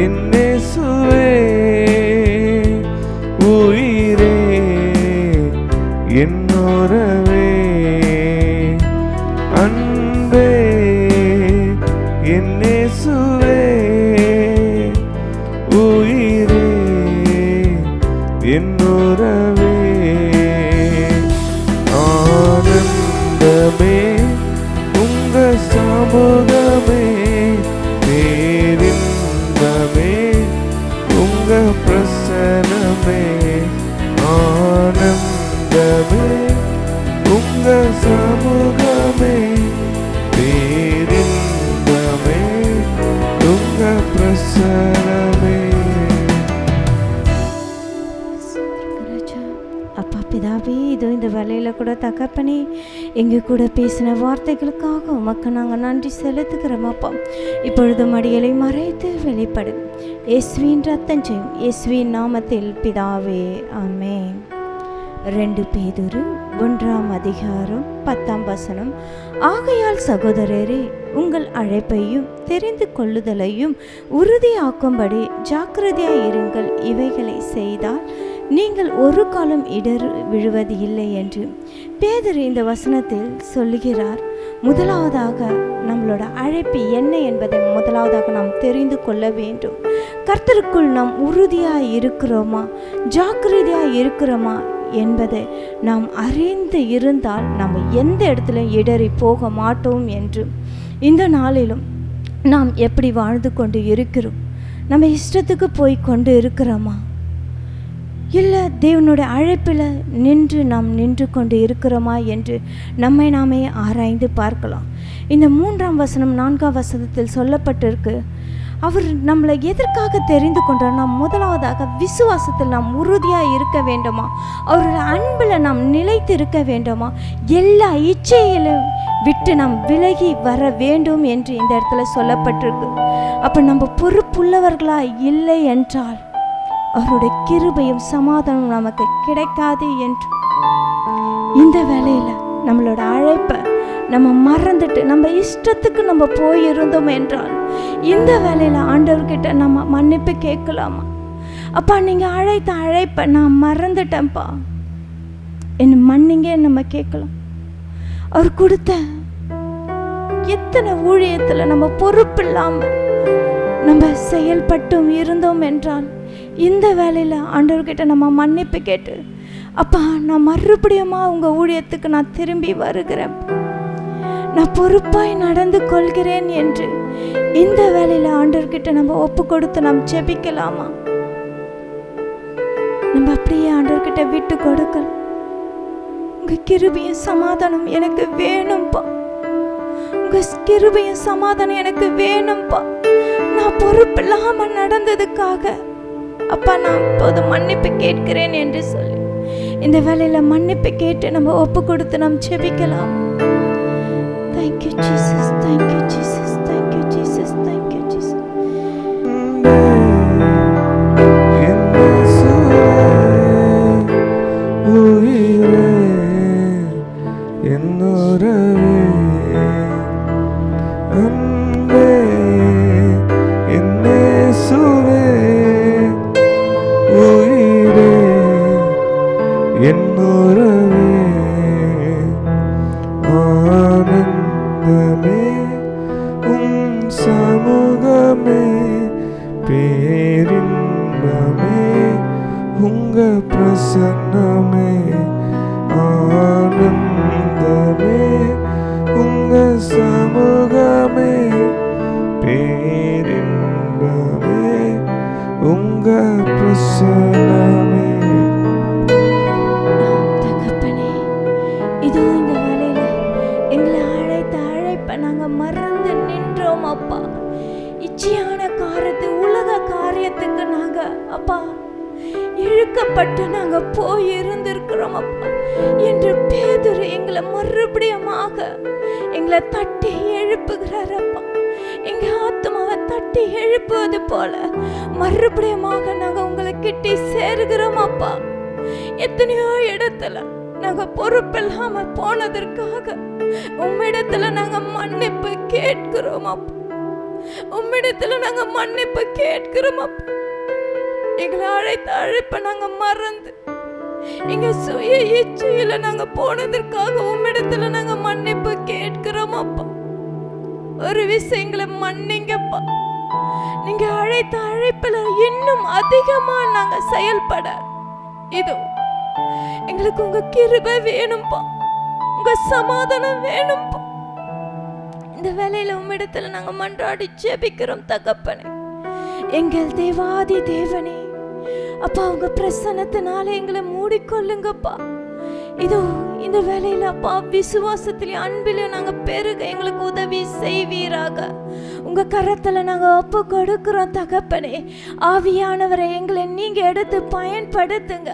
என்னேசுவே, உயிரே என்னோரவே. அன்பே என்னேசுவே, உயிரே என்னோரவே. ஆனந்தமே உங்க சமூகமே, பேரின்பமே உங்க பிரசனமே. ஆனந்தமே உங்க சமூகமே, பேரின்பமே உங்க பிரசனமே. அப்பா பிதாவே, இதோ இந்த வேலையில் கூட தகப்பனே எங்கள் கூட பேசின வார்த்தைகளுக்காக உமக்கு நாங்கள் நன்றி செலுத்துக்கிறோம். அப்பா இப்பொழுது மடிகளை மறைத்து வெளிப்படும் இயேசுவின் ரத்தம் செய்யும் இயேசுவின் நாமத்தில் பிதாவே, ஆமென். 2 பேதுரு 1:10 ஆகையால் சகோதரரே, உங்கள் அழைப்பையும் தெரிந்து கொள்ளுதலையும் உறுதியாக்கும்படி ஜாக்கிரதையாயிருங்கள். இவைகளை செய்தால் நீங்கள் ஒரு காலம் இடர் விழுவது இல்லை என்று பேதுரு இந்த வசனத்தில் சொல்லுகிறார். முதலாவதாக நம்மளோட அழைப்பு என்ன என்பதை முதலாவதாக நாம் தெரிந்து கொள்ள வேண்டும். கர்த்தருக்குள் நாம் உறுதியாக இருக்கிறோமா, ஜாக்கிரதையாக இருக்கிறோமா என்பதை நாம் அறிந்து இருந்தால் நம்ம எந்த இடத்துல இடறி போக மாட்டோம் என்று. இந்த நாளிலும் நாம் எப்படி வாழ்ந்து கொண்டு இருக்கிறோம்? நம்ம இஷ்டத்துக்கு போய் கொண்டு இருக்கிறோமா, இல்லை தேவனுடைய அழைப்பில் நாம் நின்று கொண்டு இருக்கிறோமா என்று நம்மை நாமே ஆராய்ந்து பார்க்கலாம். இந்த 3ஆம் வசனம் 4ஆம் வசனத்தில் சொல்லப்பட்டிருக்கு. அவர் நம்மளை எதற்காக தெரிந்து கொண்டார்? நாம் முதலாவதாக விசுவாசத்தில் நாம் உறுதியாக இருக்க வேண்டுமா, அவருடைய அன்பில் நாம் நிலைத்து இருக்க வேண்டுமா, எல்லா இச்சையிலும் விட்டு நாம் விலகி வர வேண்டும் என்று இந்த இடத்துல சொல்லப்பட்டிருக்கு. அப்போ நம்ம பொறுப்புள்ளவர்களாக இல்லை என்றால் அவருடைய கிருபையும் சமாதானம் நமக்கு கிடைக்காது என்று இந்த வேலையில் நம்மளோட அழைப்பை நம்ம மறந்துட்டு நம்ம இஷ்டத்துக்கு நம்ம போயிருந்தோம் என்றால் இந்த வேலையில் ஆண்டவர்கிட்ட நம்ம மன்னிப்பு கேட்கலாமா? அப்பா, நீங்கள் அழைத்த அழைப்பை நான் மறந்துட்டேன்ப்பா, என்ன மன்னிங்க நம்ம கேட்கலாம். அவர் கொடுத்த எத்தனை ஊழியத்தில் நம்ம பொறுப்பு இல்லாமல் நம்ம செயல்பட்டும் இருந்தோம் என்றால் இந்த வேலையில் ஆண்டவர்கிட்ட நம்ம மன்னிப்பு கேட்டு, அப்பா நான் மறுபடியும் உங்கள் ஊழியத்துக்கு நான் திரும்பி வருகிறேன், நான் பொறுப்பாய் நடந்து கொள்கிறேன் என்று இந்த வேலையில் ஆண்டவர்கிட்ட நம்ம ஒப்பு கொடுத்து நாம் ஜெபிக்கலாமா? நம்ம அப்படியே ஆண்டவர்கிட்ட விட்டு கொடுக்கலாம். உங்கள் கிருபையும் சமாதானம் எனக்கு வேணும்ப்பா, உங்கள் கிருபையும் சமாதானம் எனக்கு வேணும்ப்பா, நான் பொறுப்பு இல்லாமல் நடந்ததுக்காக அப்பா நான் இப்போது மன்னிப்பு கேட்கிறேன் என்று சொல்லி இந்த வேலையில் மன்னிப்பு கேட்டு நம்ம ஒப்பு கொடுத்து நாம் ஜெபிக்கலாம். Thank you Jesus, thank you Jesus, thank you Jesus, thank you Jesus. தகப்பனே, இதோ இந்த வேலையில எங்களை அழைத்த அழைப்பை நாங்கள் மறந்து நின்றோம் அப்பா. இச்சையான காரியத்து உலக காரியத்துக்கு நாங்கள் அப்பா இழுக்கப்பட்டு நாங்கள் போய் இருந்திருக்கிறோம் அப்பா என்று பேதுரு எங்களை மறுபடியுமாக எங்களை தட்டி எழுப்புகிறார் அப்பா. எங்க ஆத்மாவை தட்டி எழுப்புவது போல மறுபடியுமாக நாங்கள் உங்களை கிட்டி சேருகிறோம் அப்பா. எத்தனையோ இடத்துல நாங்க பொறுப்பில்லாம போனதற்காக உம்மிடத்துல நாங்க மன்னிப்பு கேட்கிறோம் அப்பா. உம்மிடத்துல நாங்க மன்னிப்பு கேட்கிறோம் அப்பா. எங்களை அழைத்த அழைப்பை நாங்க மறந்து எங்க சுய இச்சையில நாங்க போனதற்காக உம்மிடத்துல நாங்க மன்னிப்பு கேட்கிறோம் அப்பா. ஒரு விஷயங்களை மன்னிங்கப்பா. நீங்க அழைத்த அழைப்புல இன்னும் அதிகமா நாங்க செயல்பட இதோ எங்களுக்கு உங்க கிருபை வேணும்பா, உங்க சமாதானம் வேணும்பா. இந்த வேலையில உம்மிடத்துல நாங்க மன்றாடி ஜெபிக்கிறோம் தகப்பனே. எங்கள் தேவாதி தேவனே அப்பா, உங்க பிரசன்னத்தினால எங்களை மூடிக்கொள்ளுங்கப்பா. இதோ இந்த வேலையில அப்பா விசுவாசத்திலே அன்பிலே நாங்க பெருக எங்களுக்கு உதவி செய்வீராக. உங்க கரத்துல நாங்க ஒப்பு கொடுக்கிறோம் தகப்பனே. ஆவியானவரை எங்களை நீங்க எடுத்து பயன்படுத்துங்க.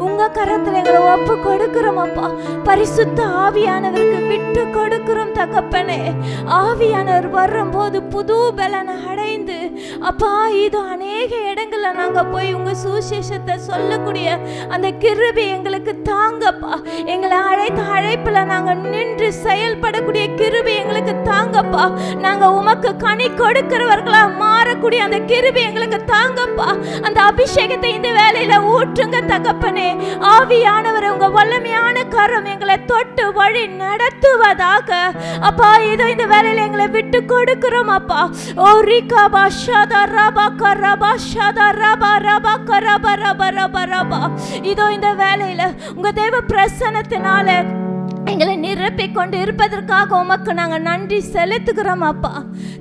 உங்க கரத்துல எங்களை ஒப்பு கொடுக்கிறோம் அப்பா. பரிசுத்த ஆவியானவருக்கு விட்டு கொடுக்கிறோம் தகப்பனே. ஆவியானவர் வரும்போது புது பலனை அடைந்து அப்பா இது அநேக இடங்கள்ல நாங்க போய் உங்க சுவிசேஷத்தை சொல்லக்கூடிய அந்த கிருபை எங்களுக்கு தாங்கப்பா. எங்களை அழைத்த அழைப்புல நாங்க நின்று செயல்படக்கூடிய கிருபை எங்களுக்கு தாங்கப்பா. நாங்க உமக்கு கனி கொடுக்கிறவர்களா மாறக்கூடிய அந்த கிருபை எங்களுக்கு தாங்கப்பா. அந்த அபிஷேகத்தை இந்த வேலையில ஊற்றுங்க தகப்பனே. ஆவியானவர் உங்க வல்லமையான கரம் எங்களை தொட்டு வழி நடத்துவதாக அப்பா. இதோ இந்த வேலையில எங்களை விட்டு கொடுக்கிறோம் அப்பா. ஓ ரிகா பாஷாதா ரபா கரபா ஷாதா ரபா ரபா கரபா ரபா ரபா ரபா. இதோ இந்த வேலையில உங்க தேவ பிரசன்னத்தினால எங்களை நிரப்பிக் கொண்டு இருப்பதற்காக உமக்கு நாங்கள் நன்றி செலுத்துகிறோம் அப்பா.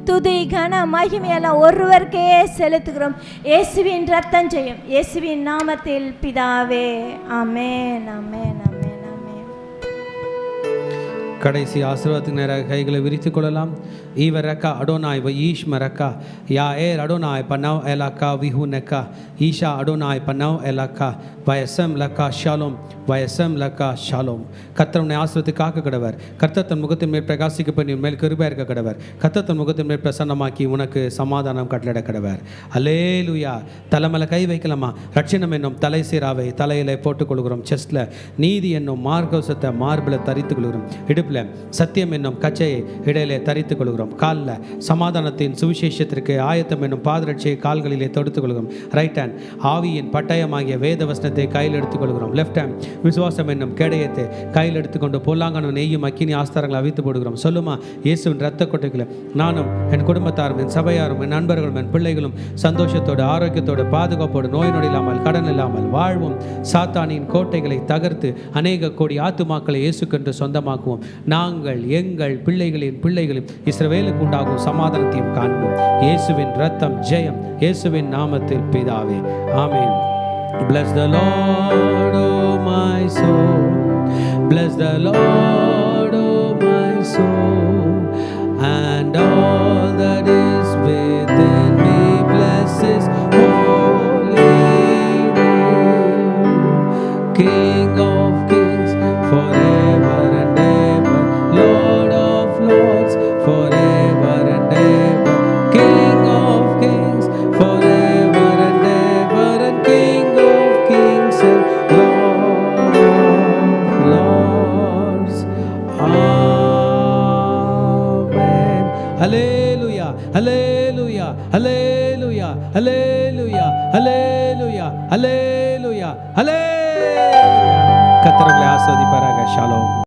துதி கன மகிமையெல்லாம் ஒருவருக்கே செலுத்துகிறோம். இயேசுவின் ரத்தம் ஜெயம், இயேசுவின் நாமத்தில் பிதாவே, ஆமென் ஆமென் ஆமென் ஆமென். கடைசி ஆசீர்வாதத்துக்கு நேராக கைகளை விரித்து கொள்ளலாம். ஈவரக்கா அடோனாய் ஈஷ்மரக்கா யா ஏர் அடோனாய் பனவ் எலக்கா விஹுனக்கா ஈஷா அடோனாய் பனவ் எலக்கா வயசம் லக்கா ஷாலோம் வயசம் லக்கா ஷாலோம். கர்த்தர் உன்னை ஆசீர்வதித்து காக்க கடவர். கர்த்தர் தன் முகத்தின் மேல் பிரகாசிக்க பண்ணி மேல் கிருபையா இருக்க கடவர். கர்த்தர் தன் முகத்தின் மேல் பிரசன்னமாக்கி உனக்கு சமாதானம் கட்டளிட கடவர். அல்லேலூயா. தலைமையில கை வைக்கலாமா? ரட்சணம் என்னும் தலை சீராவை தலையில போட்டுக் கொள்கிறோம். செஸ்ட்ல நீதி என்னும் மார்கவசத்தை மார்பில் தரித்துக் கொள்கிறோம். இடுப்பில் சத்தியம் என்னும் கச்சையை இடையிலே தரித்துக் கொள்கிறோம். காலில் சமாதானத்தின் சுவிசேஷத்திற்கு ஆயத்தம் என்னும் பாதரட்சியை கால்களிலே தொடுத்துக் கொள்கிறோம். ரைட் ஹேண்ட் ஆவியின் பட்டயமாகிய வேத வசனத்தை கையில் எடுத்துக் கொள்கிறோம். லெஃப்ட் ஹேண்ட் விசுவாசம் என்னும் கேடயத்தை கையில் எடுத்துக்கொண்டு பொல்லாங்கனும் நெய்யும் அக்கினி ஆஸ்தாரங்களை அவித்து போடுகிறோம். சொல்லுமா, இயேசுவின் இரத்த கொட்டைகளை நானும் என் குடும்பத்தாரும் என் சபையாரும் என் நண்பர்களும் என் பிள்ளைகளும் சந்தோஷத்தோடு ஆரோக்கியத்தோடு பாதுகாப்போடு நோய் நொடி இல்லாமல் கடன் இல்லாமல் வாழ்வும். சாத்தானின் கோட்டைகளை தகர்த்து அநேக கோடி ஆத்துமாக்களை இயேசுக்கென்று சொந்தமாக்குவோம். நாங்கள் எங்கள் பிள்ளைகளின் இஸ்ரவேலுக்கு உண்டாகும் சமாதானத்தையும் காண்போம். இயேசுவின் இரத்தம் ஜெயம். இயேசுவின் நாமத்தில் பிதாவே, ஆமென். Bless the Lord, oh my soul. Bless the Lord, oh my soul, and all that is within me. Bless His holy name. King of kings, forever and ever. Lord of lords, forever and ever. King of kings, forever and ever. And King of kings and Lord of lords. Amen. Hallelujah. Hallelujah. Hallelujah. Hallelujah. Hallelujah. Hallelujah. Hallelujah. கர்த்தர் உங்களை ஆசீர்வதிப்பாராக. Shalom.